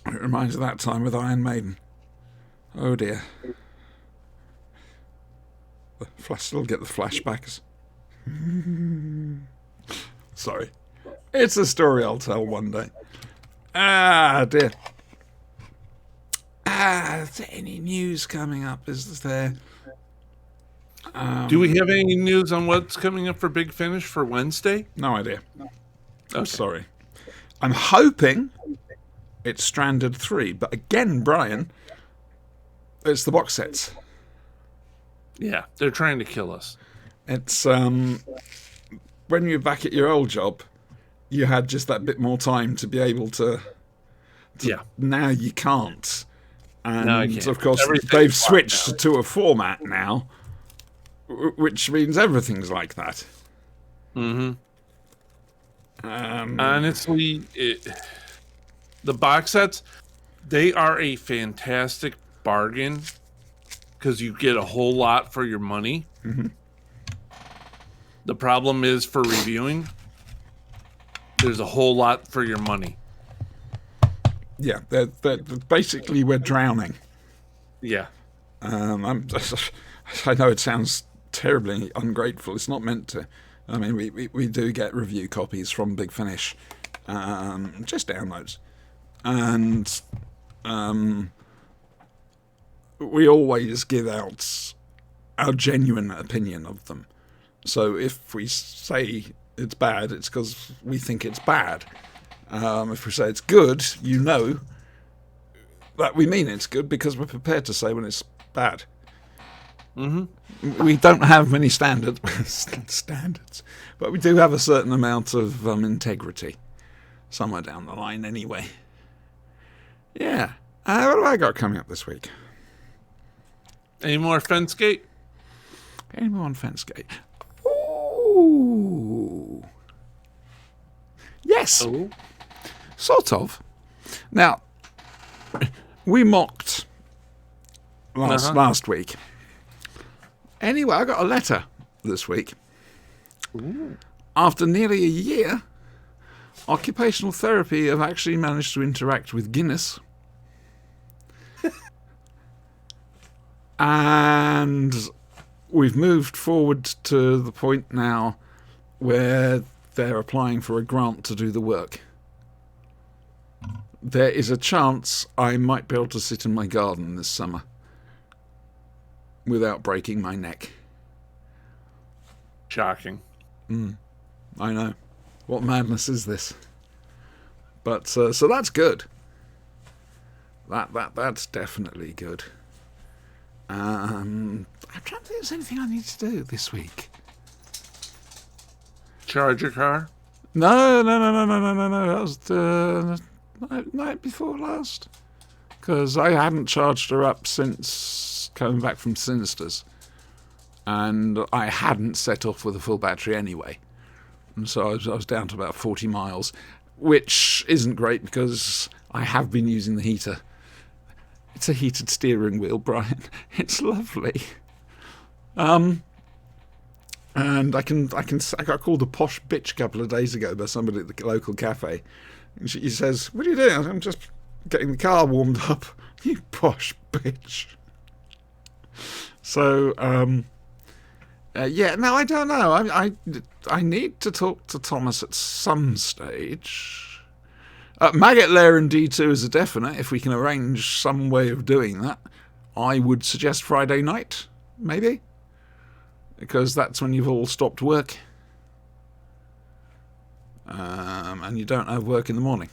Speaker 3: reminds me of that time with Iron Maiden. Oh dear. Still get the flashbacks. Sorry. It's a story I'll tell one day. Ah, dear. Is there any news coming up? Is there?
Speaker 4: Do we have any news on what's coming up for Big Finish for Wednesday?
Speaker 3: No idea. I'm
Speaker 4: Okay.
Speaker 3: sorry. I'm hoping it's Stranded 3, but again, Brian, it's the box sets.
Speaker 4: Yeah, they're trying to kill us.
Speaker 3: It's when you're back at your old job, you had just that bit more time to be able to.
Speaker 4: Yeah.
Speaker 3: Now you can't. And
Speaker 4: No, I can't.
Speaker 3: of course,
Speaker 4: Everything's
Speaker 3: they've
Speaker 4: locked
Speaker 3: switched to a format now, which means everything's like that.
Speaker 4: Mm-hmm.
Speaker 3: Um,
Speaker 4: Honestly, the box sets, they are a fantastic bargain because you get a whole lot for your money.
Speaker 3: Mm-hmm.
Speaker 4: The problem is for reviewing, there's a whole lot for your money.
Speaker 3: yeah, they're basically we're drowning.
Speaker 4: Yeah.
Speaker 3: I know it sounds terribly ungrateful. It's not meant to. I mean, we do get review copies from Big Finish, just downloads, and we always give out our genuine opinion of them. So if we say it's bad, it's because we think it's bad. If we say it's good, you know that we mean it's good because we're prepared to say when it's bad.
Speaker 4: Mm-hmm.
Speaker 3: We don't have many standards, but we do have a certain amount of integrity somewhere down the line anyway. Yeah. What have I got coming up this week?
Speaker 4: Any more Fencegate?
Speaker 3: Any more on Fencegate? Ooh. Yes.
Speaker 4: Oh.
Speaker 3: Sort of. Now, we mocked last week. Anyway, I got a letter this week.
Speaker 4: Ooh.
Speaker 3: After nearly a year, occupational therapy have actually managed to interact with Guinness. And we've moved forward to the point now where they're applying for a grant to do the work. There is a chance I might be able to sit in my garden this summer without breaking my neck.
Speaker 4: Shocking.
Speaker 3: I know. What madness is this? But so that's good. That's definitely good. I'm trying to think if there's anything I need to do this week.
Speaker 4: Charge your car?
Speaker 3: No. That was the night before last. Because I hadn't charged her up since coming back from Sinisters. And I hadn't set off with a full battery anyway. And so I was down to about 40 miles. which isn't great because I have been using the heater. It's a heated steering wheel, Brian. It's lovely. And I got called a posh bitch a couple of days ago by somebody at the local cafe. And she says, "What are you doing?" I'm just getting the car warmed up. You posh bitch. So, yeah, no, I don't know. I need to talk to Thomas at some stage. Maggot Lair and D2 is a definite. If we can arrange some way of doing that, I would suggest Friday night, maybe. Because that's when you've all stopped work. And you don't have work in the morning.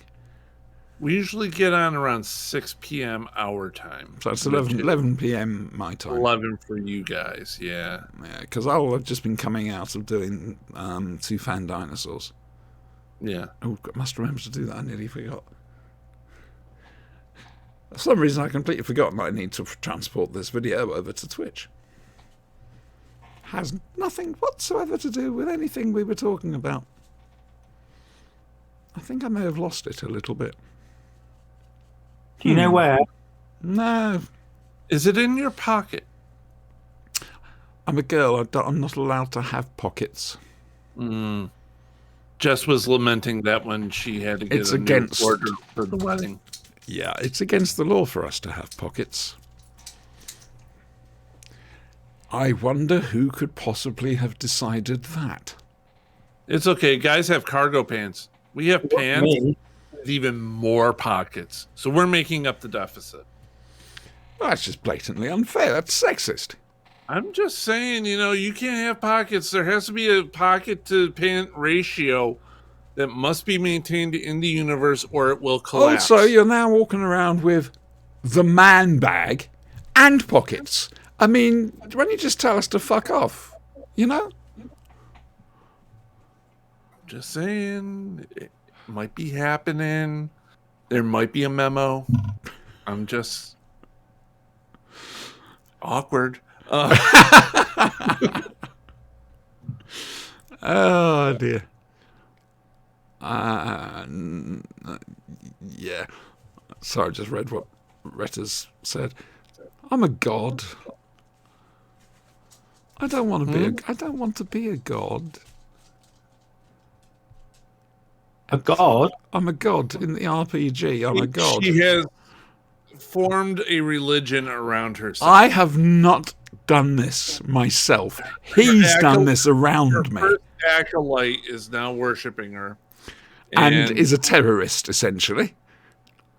Speaker 4: We usually get on around 6 p.m. our time.
Speaker 3: So it's 11 p.m. my time.
Speaker 4: 11 for you guys, yeah.
Speaker 3: Yeah, because I'll have just been coming out of doing Two Fan Dinosaurs.
Speaker 4: Yeah.
Speaker 3: Oh, I must remember to do that. I nearly forgot. For some reason, I completely forgotten that I need to transport this video over to Twitch. Has nothing whatsoever to do with anything we were talking about. I think I may have lost it a little bit.
Speaker 1: Do you know where?
Speaker 3: No,
Speaker 4: Is it in your pocket?
Speaker 3: I'm a girl. I'm not allowed to have pockets.
Speaker 4: Jess was lamenting that when she had to get
Speaker 3: It's
Speaker 4: a new
Speaker 3: against-
Speaker 4: order for the wedding.
Speaker 3: Yeah, it's against the law for us to have pockets. I wonder who could possibly have decided that.
Speaker 4: It's okay. Guys have cargo pants. We have pants
Speaker 1: Me?
Speaker 4: with even more pockets. So we're making up the deficit.
Speaker 3: Well, that's just blatantly unfair. That's sexist.
Speaker 4: I'm just saying, you can't have pockets. There has to be a pocket to pant ratio that must be maintained in the universe or it will collapse.
Speaker 3: Also, you're now walking around with the man bag and pockets. I mean, why don't you just tell us to fuck off? You know?
Speaker 4: Just saying, it might be happening. There might be a memo. I'm just awkward.
Speaker 3: Oh, dear. Yeah. Sorry, I just read what Retta's said. I'm a god. I don't want to be I don't want to be a god.
Speaker 1: A god?
Speaker 3: I'm a god in the RPG. I'm a god.
Speaker 4: She has formed a religion around herself.
Speaker 3: I have not done this myself. He's done this around me.
Speaker 4: Her acolyte is now worshiping her.
Speaker 3: And is a terrorist, essentially.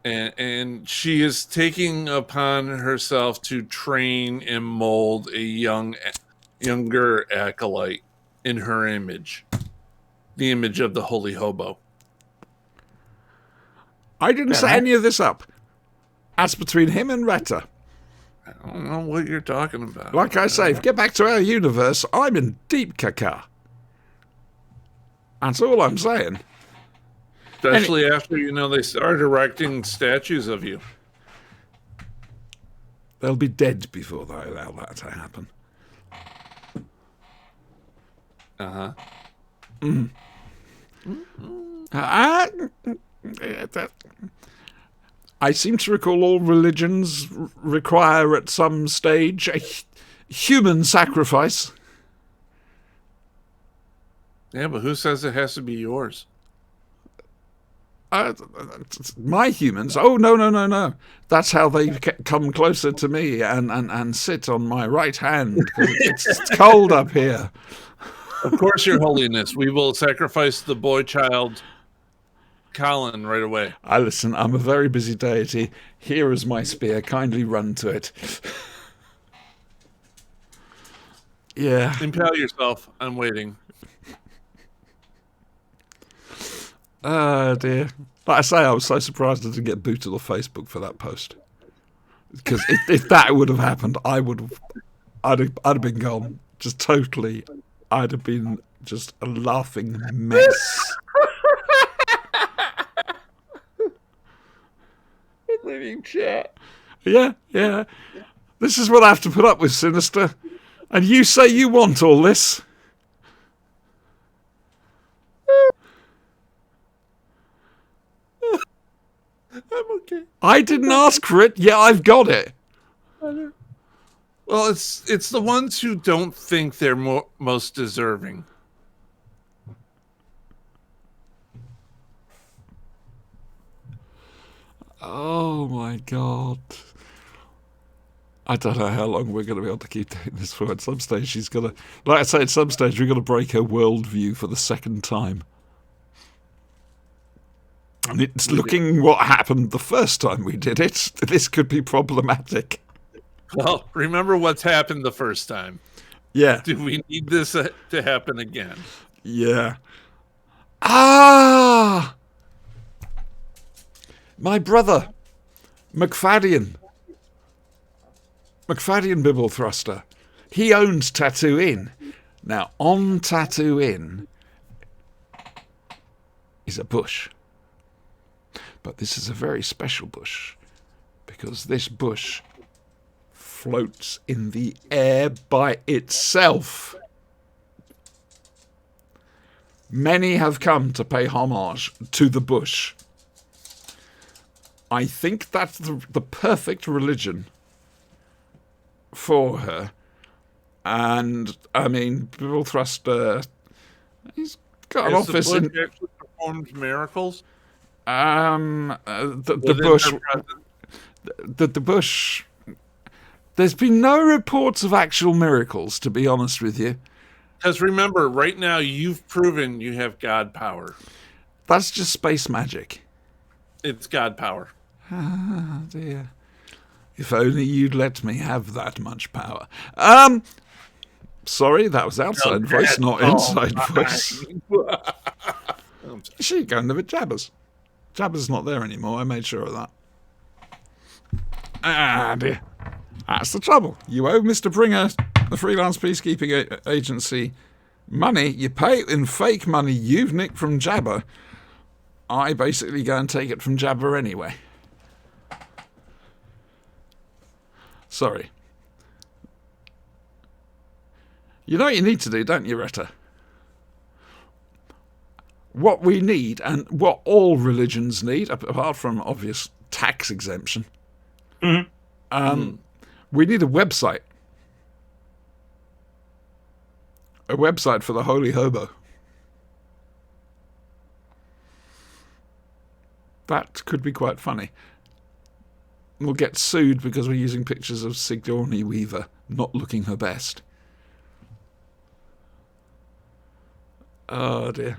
Speaker 4: And she is taking upon herself to train and mold a younger acolyte in her image. The image of the holy hobo.
Speaker 3: I didn't set any of this up. That's between him and Retta.
Speaker 4: I don't know what you're talking about.
Speaker 3: Like I say, if you get back to our universe, I'm in deep caca. That's all I'm saying.
Speaker 4: Especially after, they start erecting statues of you.
Speaker 3: They'll be dead before they allow that to happen.
Speaker 4: Uh-huh.
Speaker 3: I seem to recall all religions require at some stage a human sacrifice.
Speaker 4: Yeah, but who says it has to be yours?
Speaker 3: My humans? Oh, no. That's how they come closer to me and sit on my right hand. It's cold up here.
Speaker 4: Of course, Your Holiness. We will sacrifice the boy child, Colin, right away.
Speaker 3: Listen, I'm a very busy deity. Here is my spear. Kindly run to it. Yeah.
Speaker 4: Impale yourself. I'm waiting.
Speaker 3: Oh, dear. Like I say, I was so surprised I didn't get booted off Facebook for that post. Because if that would have happened, I'd have been gone. Just totally. I'd have been just a laughing mess.
Speaker 4: Leaving chat.
Speaker 3: Yeah. This is what I have to put up with, Sinister. And you say you want all this?
Speaker 4: I'm okay.
Speaker 3: I didn't ask for it. Yeah, I've got it.
Speaker 4: Well, it's the ones who don't think they're most deserving.
Speaker 3: Oh my god. I don't know how long we're going to be able to keep doing this for. At some stage, she's going to, like I say, at some stage, we're going to break her worldview for the second time. And it's looking what happened the first time we did it. This could be problematic.
Speaker 4: Well, remember what's happened the first time.
Speaker 3: Yeah.
Speaker 4: Do we need this to happen again?
Speaker 3: Yeah. Ah! My brother, McFadden Bibble Thruster. He owns Tattoo Inn. Now, on Tattoo Inn is a bush. But this is a very special bush, because this bush floats in the air by itself. Many have come to pay homage to the bush. I think that's the perfect religion for her. And, I mean, Bill Thruster, he's got an
Speaker 4: Has
Speaker 3: office
Speaker 4: the
Speaker 3: in...
Speaker 4: bush actually performed miracles?
Speaker 3: The
Speaker 4: within
Speaker 3: bush...
Speaker 4: her presence?
Speaker 3: The bush... There's been no reports of actual miracles, to be honest with you.
Speaker 4: Because remember, right now you've proven you have God power.
Speaker 3: That's just space magic.
Speaker 4: It's God power.
Speaker 3: Ah, dear. If only you'd let me have that much power. Sorry, that was outside voice, not inside voice. She go and live at Jabba's. Jabba's not there anymore, I made sure of that. Ah, dear. That's the trouble. You owe Mr. Bringer, the freelance peacekeeping agency, money. You pay it in fake money you've nicked from Jabba. I basically go and take it from Jabba anyway. Sorry. You know what you need to do, don't you, Retta? What we need, and what all religions need, apart from obvious tax exemption, we need a website. A website for the Holy Hobo. That could be quite funny. We'll get sued because we're using pictures of Sigourney Weaver not looking her best. Oh dear.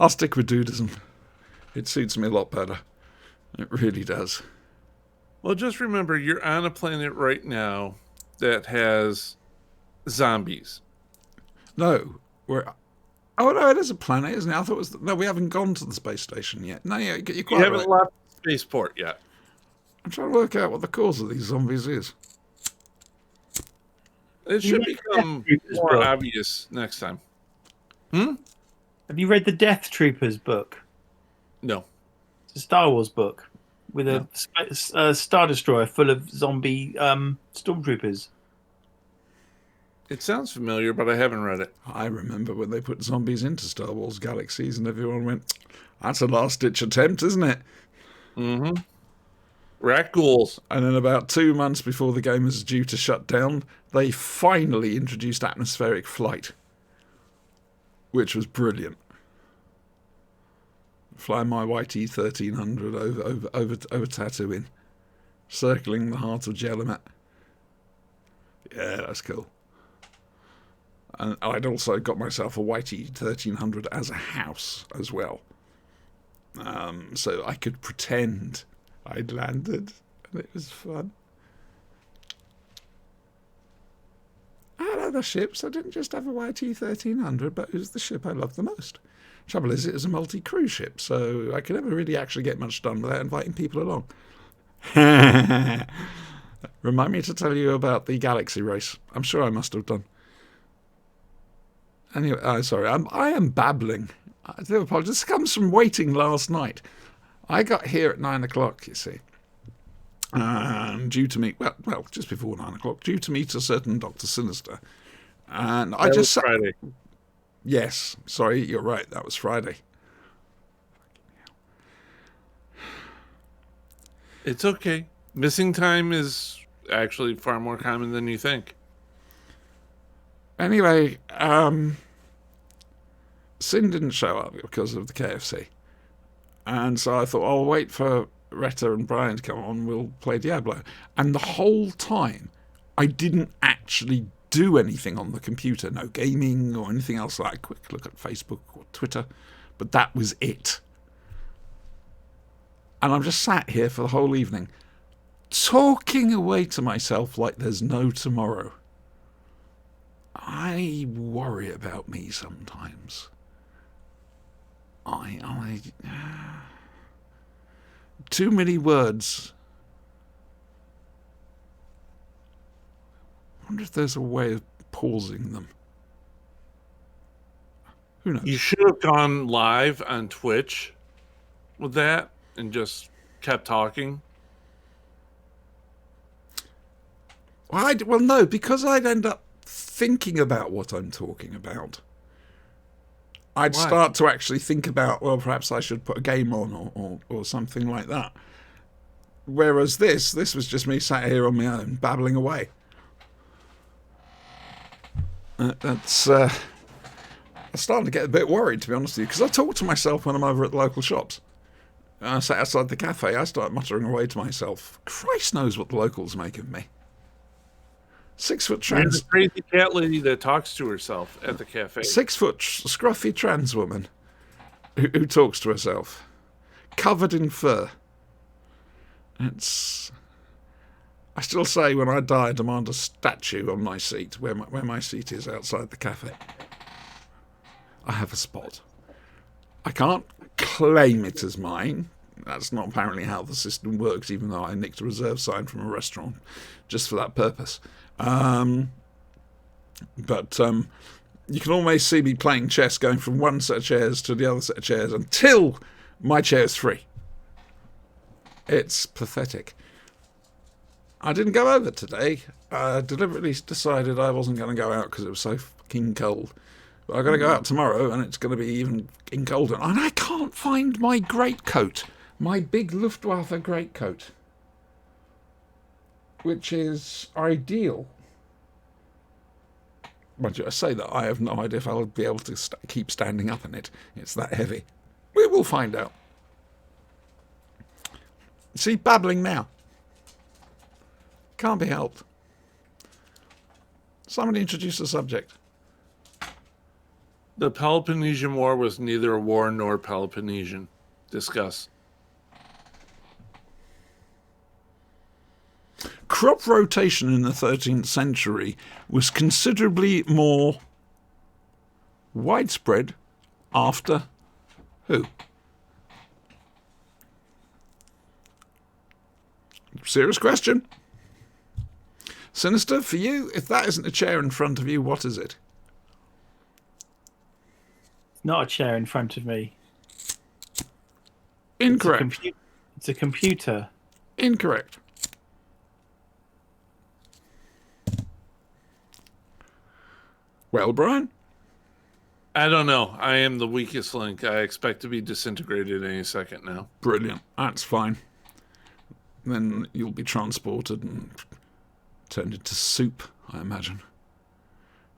Speaker 3: I'll stick with Dudism. It suits me a lot better. It really does.
Speaker 4: Well, just remember, you're on a planet right now that has zombies.
Speaker 3: No, we're... Oh no, it is a planet, isn't it? I thought it was... No, we haven't gone to the space station yet. No, yeah, you're
Speaker 4: You
Speaker 3: quite
Speaker 4: haven't
Speaker 3: right.
Speaker 4: left the spaceport yet.
Speaker 3: I'm trying to work out what the cause of these zombies is.
Speaker 4: It should become more obvious next time.
Speaker 1: Have you read the Death Troopers book?
Speaker 4: No.
Speaker 1: It's a Star Wars book with a Star Destroyer full of zombie stormtroopers.
Speaker 4: It sounds familiar, but I haven't read it.
Speaker 3: I remember when they put zombies into Star Wars Galaxies and everyone went, that's a last-ditch attempt, isn't it?
Speaker 4: Mm-hmm. Rat ghouls.
Speaker 3: And then about 2 months before the game was due to shut down, they finally introduced atmospheric flight, which was brilliant. Flying my YT-1300 over Tatooine, circling the heart of Jelamet. Yeah, that's cool. And I'd also got myself a YT-1300 as a house as well. So I could pretend I'd landed, and it was fun. I had other ships. I didn't just have a YT-1300, but it was the ship I loved the most. Trouble is, it was a multi-crew ship, so I could never really actually get much done without inviting people along. Remind me to tell you about the Galaxy race. I'm sure I must have done. Anyway, sorry, I am babbling. I do apologize. This comes from waiting last night. I got here at 9 o'clock, you see. Due to meet, well, just before 9 o'clock, due to meet a certain Dr. Sinister. And I just sat...
Speaker 4: Friday.
Speaker 3: Yes, sorry, you're right, that was Friday.
Speaker 4: It's okay. Missing time is actually far more common than you think.
Speaker 3: Anyway, Sin didn't show up because of the KFC. And so I thought, I'll wait for Retta and Brian to come on, we'll play Diablo. And the whole time, I didn't actually do anything on the computer. No gaming or anything else like a quick look at Facebook or Twitter. But that was it. And I'm just sat here for the whole evening, talking away to myself like there's no tomorrow. I worry about me sometimes. Too many words. I wonder if there's a way of pausing them. Who knows?
Speaker 4: You should have gone live on Twitch with that and just kept talking.
Speaker 3: Well, no, because I'd end up thinking about what I'm talking about. I'd
Speaker 4: Why?
Speaker 3: start to actually think about, well, perhaps I should put a game on or something like that. Whereas this was just me sat here on my own, babbling away. I'm starting to get a bit worried, to be honest with you, because I talk to myself when I'm over at the local shops. I sat outside the cafe, I start muttering away to myself. Christ knows what the locals make of me. 6 foot
Speaker 4: There's
Speaker 3: trans,
Speaker 4: a crazy cat lady that talks to herself at the cafe.
Speaker 3: 6 foot scruffy trans woman who talks to herself, covered in fur. I still say when I die, I demand a statue on my seat, where my seat is outside the cafe. I have a spot. I can't claim it as mine. That's not apparently how the system works, even though I nicked a reserve sign from a restaurant just for that purpose. But you can always see me playing chess, going from one set of chairs to the other set of chairs until my chair is free. It's pathetic. I didn't go over today. I deliberately decided I wasn't going to go out because it was so fucking cold. But I'm going to go out tomorrow and it's going to be even fucking colder. And I can't find my greatcoat. My big Luftwaffe greatcoat. Which is ideal. Mind you, I say that I have no idea if I'll be able to keep standing up in it. It's that heavy. We will find out. See, babbling now. Can't be helped. Somebody introduce the subject.
Speaker 4: The Peloponnesian War was neither a war nor Peloponnesian. Discuss.
Speaker 3: Crop rotation in the 13th century was considerably more widespread after who? Serious question. Sinister, for you, if that isn't a chair in front of you, what is it?
Speaker 1: Not a chair in front of me.
Speaker 3: Incorrect.
Speaker 1: It's a computer.
Speaker 3: Incorrect. Well, Brian?
Speaker 4: I don't know. I am the weakest link. I expect to be disintegrated any second now.
Speaker 3: Brilliant. That's fine. Then you'll be transported and turned into soup, I imagine.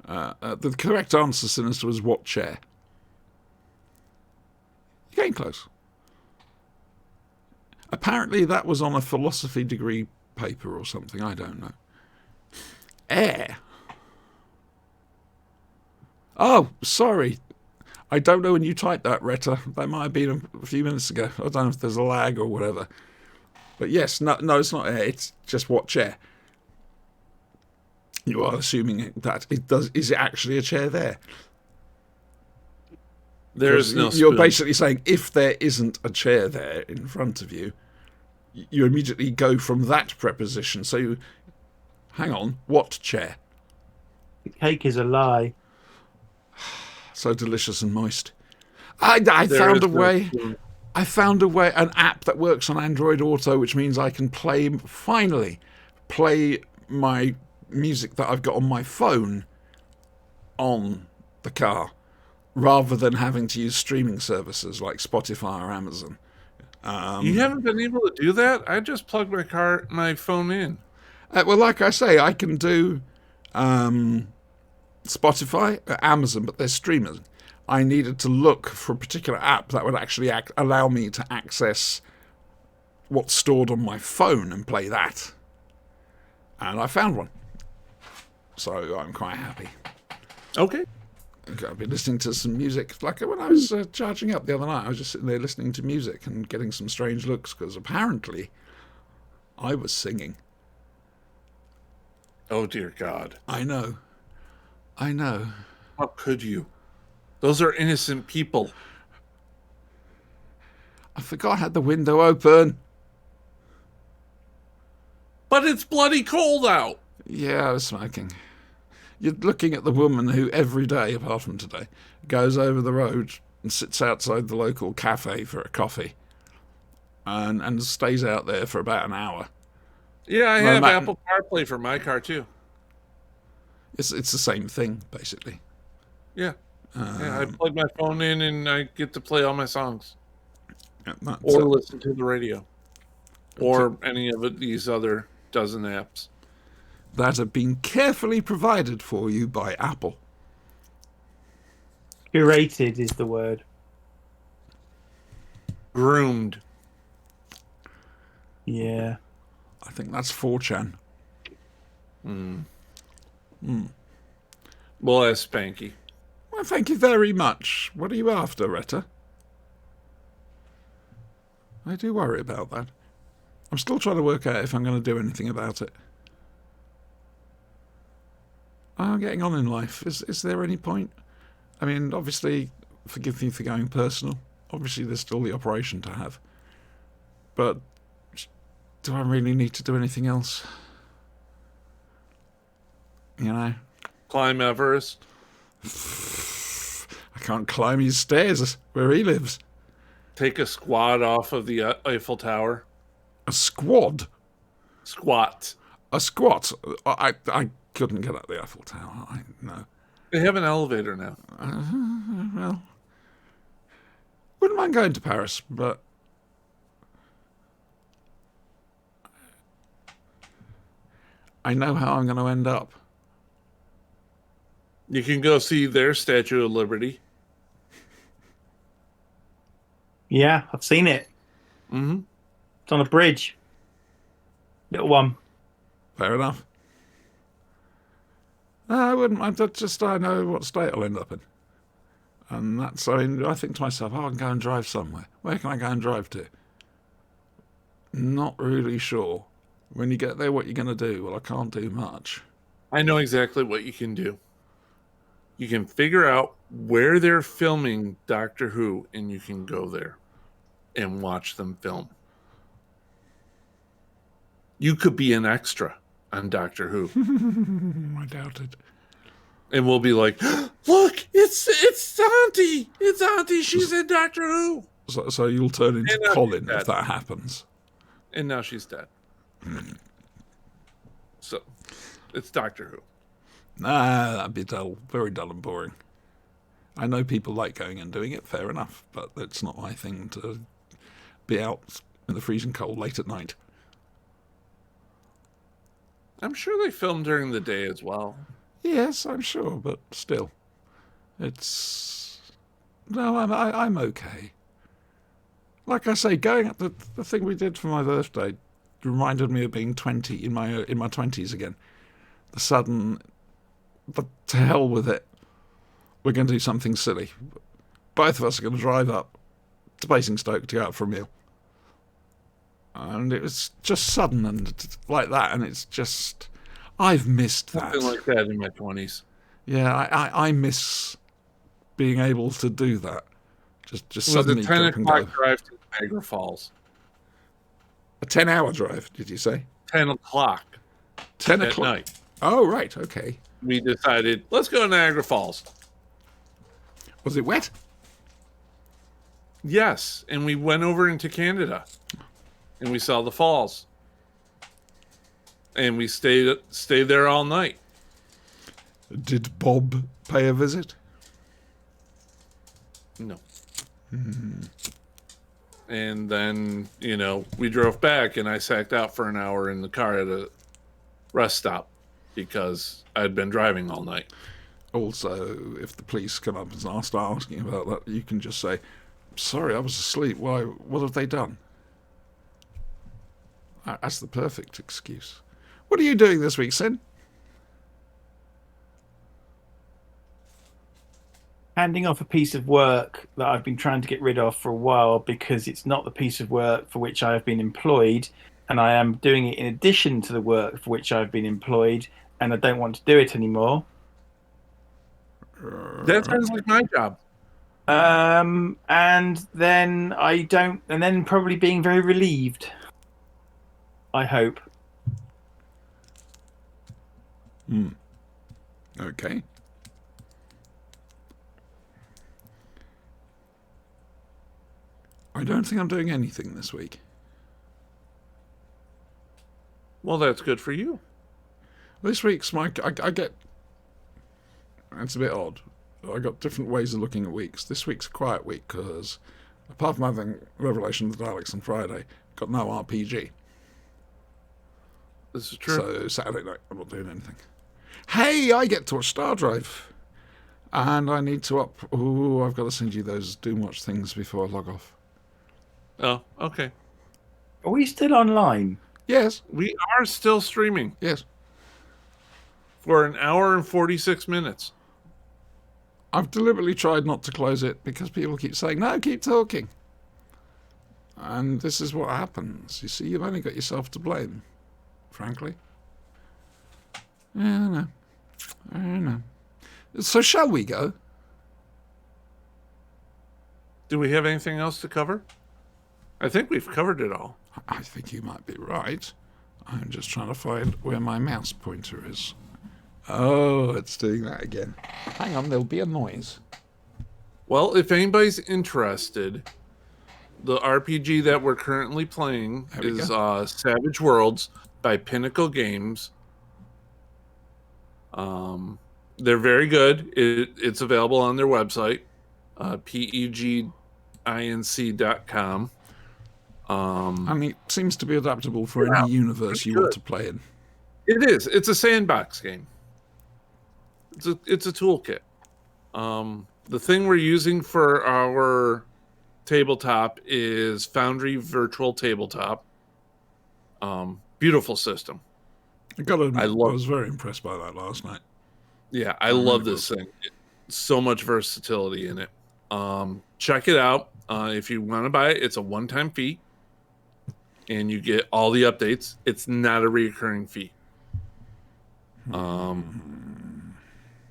Speaker 3: The correct answer, Sinister, was what chair? You're getting close. Apparently that was on a philosophy degree paper or something. I don't know. Air. Oh, sorry. I don't know when you typed that, Retta. That might have been a few minutes ago. I don't know if there's a lag or whatever. But yes, no, it's not air. It's just what chair. You are assuming that it does. Is it actually a chair there?
Speaker 4: There is no
Speaker 3: You're
Speaker 4: spoon.
Speaker 3: basically saying if there isn't a chair there in front of you, you immediately go from that preposition. So you, hang on, what chair?
Speaker 1: The cake is a lie.
Speaker 3: So delicious and moist. I
Speaker 4: There
Speaker 3: found
Speaker 4: is
Speaker 3: a
Speaker 4: no
Speaker 3: way.
Speaker 4: spoon.
Speaker 3: I found a way, an app that works on Android Auto, which means I can finally play my music that I've got on my phone on the car, rather than having to use streaming services like Spotify or Amazon.
Speaker 4: You haven't been able to do that? I just plugged my phone in.
Speaker 3: Well, like I say, I can do Spotify, Amazon, but they're streamers. I needed to look for a particular app that would actually allow me to access what's stored on my phone and play that. And I found one. So I'm quite happy.
Speaker 4: Okay.
Speaker 3: I've been listening to some music. Like when I was charging up the other night, I was just sitting there listening to music and getting some strange looks because apparently I was singing.
Speaker 4: Oh, dear God.
Speaker 3: I know.
Speaker 4: How could you? Those are innocent people.
Speaker 3: I forgot I had the window open.
Speaker 4: But it's bloody cold out.
Speaker 3: Yeah, I was smoking. You're looking at the woman who every day, apart from today, goes over the road and sits outside the local cafe for a coffee and stays out there for about an hour.
Speaker 4: Yeah, I
Speaker 3: Well,
Speaker 4: have
Speaker 3: Matt-
Speaker 4: Apple CarPlay for my car, too.
Speaker 3: It's the same thing, basically.
Speaker 4: Yeah. Yeah, I plug my phone in and I get to play all my songs.
Speaker 3: Yeah, that's
Speaker 4: Or
Speaker 3: it.
Speaker 4: listen to the radio. Or any of these other dozen apps.
Speaker 3: That have been carefully provided for you by Apple.
Speaker 1: Curated is the word.
Speaker 4: Groomed.
Speaker 1: Yeah.
Speaker 3: I think that's 4chan.
Speaker 4: Well, that's Spanky.
Speaker 3: Well, thank you very much. What are you after, Retta? I do worry about that. I'm still trying to work out if I'm going to do anything about it. I'm getting on in life. Is there any point? I mean, obviously, forgive me for going personal. Obviously, there's still the operation to have. But do I really need to do anything else? You know?
Speaker 4: Climb Everest.
Speaker 3: I can't climb his stairs where he lives.
Speaker 4: Take a squat off of the Eiffel Tower.
Speaker 3: A squad?
Speaker 4: Squat.
Speaker 3: A squat? I couldn't get up the Eiffel Tower. No.
Speaker 4: They have an elevator now.
Speaker 3: Well, wouldn't mind going to Paris, but I know how I'm going to end up.
Speaker 4: You can go see their Statue of Liberty.
Speaker 1: Yeah, I've seen it.
Speaker 4: Mm-hmm.
Speaker 1: It's on a bridge. Little one.
Speaker 3: Fair enough. No, I wouldn't mind. I know what state I'll end up in. And that's, I mean, I think to myself, I can go and drive somewhere. Where can I go and drive to? Not really sure. When you get there, what you're going to do? Well, I can't do much.
Speaker 4: I know exactly what you can do. You can figure out where they're filming Doctor Who, and you can go there and watch them film. You could be an extra on Doctor Who.
Speaker 3: I doubt it.
Speaker 4: And we'll be like, look, it's Auntie. It's Auntie. She's in Doctor Who.
Speaker 3: So you'll turn into
Speaker 4: And
Speaker 3: Colin
Speaker 4: dead.
Speaker 3: if that happens.
Speaker 4: And now she's dead. So it's Doctor Who.
Speaker 3: Nah, that'd be dull. Very dull and boring. I know people like going and doing it, fair enough, but it's not my thing to be out in the freezing cold late at night.
Speaker 4: I'm sure they film during the day as well.
Speaker 3: Yes, I'm sure, but still. It's... No, I'm okay. Like I say, going at the thing we did for my birthday reminded me of being 20 in my 20s again. The sudden... But to hell with it. We're going to do something silly. Both of us are going to drive up to Basingstoke to go out for a meal. And it was just sudden and like that, and it's just... I've missed that.
Speaker 4: Something like that in my 20s.
Speaker 3: Yeah, I miss being able to do that. Just
Speaker 4: It was
Speaker 3: suddenly
Speaker 4: a 10
Speaker 3: get up and
Speaker 4: o'clock
Speaker 3: go.
Speaker 4: drive to Niagara Falls.
Speaker 3: A 10-hour drive, did you say?
Speaker 4: 10 o'clock
Speaker 3: 10
Speaker 4: at
Speaker 3: o'clock.
Speaker 4: night.
Speaker 3: Oh, right, okay.
Speaker 4: We decided, let's go to Niagara Falls.
Speaker 3: Was it wet?
Speaker 4: Yes, and we went over into Canada, and we saw the falls, and we stayed there all night.
Speaker 3: Did Bob pay a visit?
Speaker 4: No, And then, we drove back, and I sacked out for an hour in the car at a rest stop because I'd been driving all night.
Speaker 3: Also, if the police come up and start asking about that, you can just say, sorry, I was asleep. Why? What have they done? That's the perfect excuse. What are you doing this week, Sin?
Speaker 1: Handing off a piece of work that I've been trying to get rid of for a while because it's not the piece of work for which I have been employed, and I am doing it in addition to the work for which I've been employed, and I don't want to do it anymore.
Speaker 4: That sounds like my job.
Speaker 1: And then probably being very relieved. I hope.
Speaker 3: Okay. I don't think I'm doing anything this week.
Speaker 4: Well, that's good for you.
Speaker 3: This week's I get... It's a bit odd. I got different ways of looking at weeks. This week's a quiet week because, apart from having Revelation of the Daleks on Friday, got no RPG.
Speaker 4: This is true.
Speaker 3: So Saturday night, I'm not doing anything. Hey, I get to watch Star Drive. And I need to up... Ooh, I've got to send you those Doomwatch things before I log off.
Speaker 4: Oh, okay.
Speaker 1: Are we still online?
Speaker 3: Yes.
Speaker 4: We are still streaming
Speaker 3: Yes.
Speaker 4: for an hour and 46 minutes.
Speaker 3: I've deliberately tried not to close it because people keep saying, no, keep talking. And this is what happens. You see, you've only got yourself to blame, frankly. I don't know. So shall we go?
Speaker 4: Do we have anything else to cover? I think we've covered it all.
Speaker 3: I think you might be right. I'm just trying to find where my mouse pointer is. Oh, it's doing that again. Hang on, there'll be a noise.
Speaker 4: Well, if anybody's interested, the RPG that we're currently playing is Savage Worlds by Pinnacle Games. They're very good. It's available on their website, peginc.com.
Speaker 3: I mean, it seems to be adaptable for any universe you want to play in.
Speaker 4: It is. It's a sandbox game. It's a toolkit. The thing we're using for our tabletop is Foundry Virtual Tabletop. Beautiful system.
Speaker 3: I was very impressed by that last night.
Speaker 4: Yeah, I love this thing. So much versatility in it. Check it out. If you want to buy it, it's a one-time fee. And you get all the updates. It's not a recurring fee.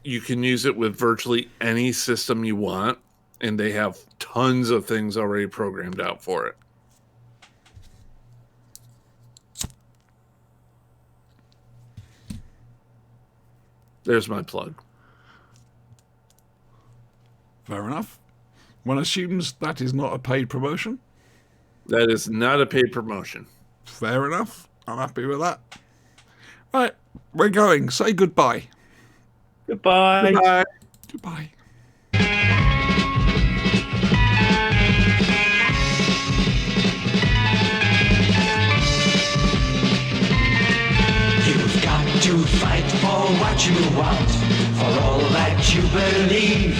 Speaker 4: You can use it with virtually any system you want, and they have tons of things already programmed out for it. There's my plug.
Speaker 3: Fair enough. One assumes that is not a paid promotion.
Speaker 4: That is not a paid promotion.
Speaker 3: Fair enough. I'm happy with that. Right, we're going. Say goodbye.
Speaker 1: Goodbye.
Speaker 4: Bye.
Speaker 3: Goodbye.
Speaker 2: You've got to fight for what you want, for all that you believe.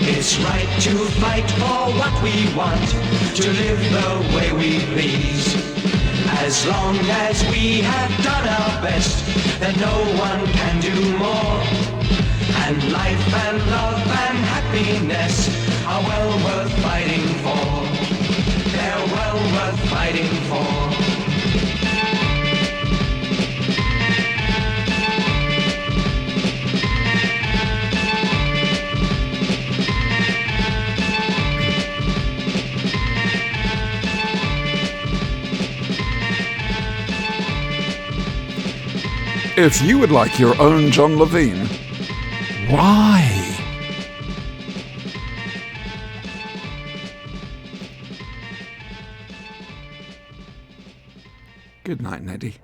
Speaker 2: It's right to fight for what we want, to live the way we please. As long as we have done our best, then no one can do more. And life and love and happiness are well worth fighting for. They're well worth fighting for.
Speaker 3: If you would like your own John Levine, why? Good night, Neddy.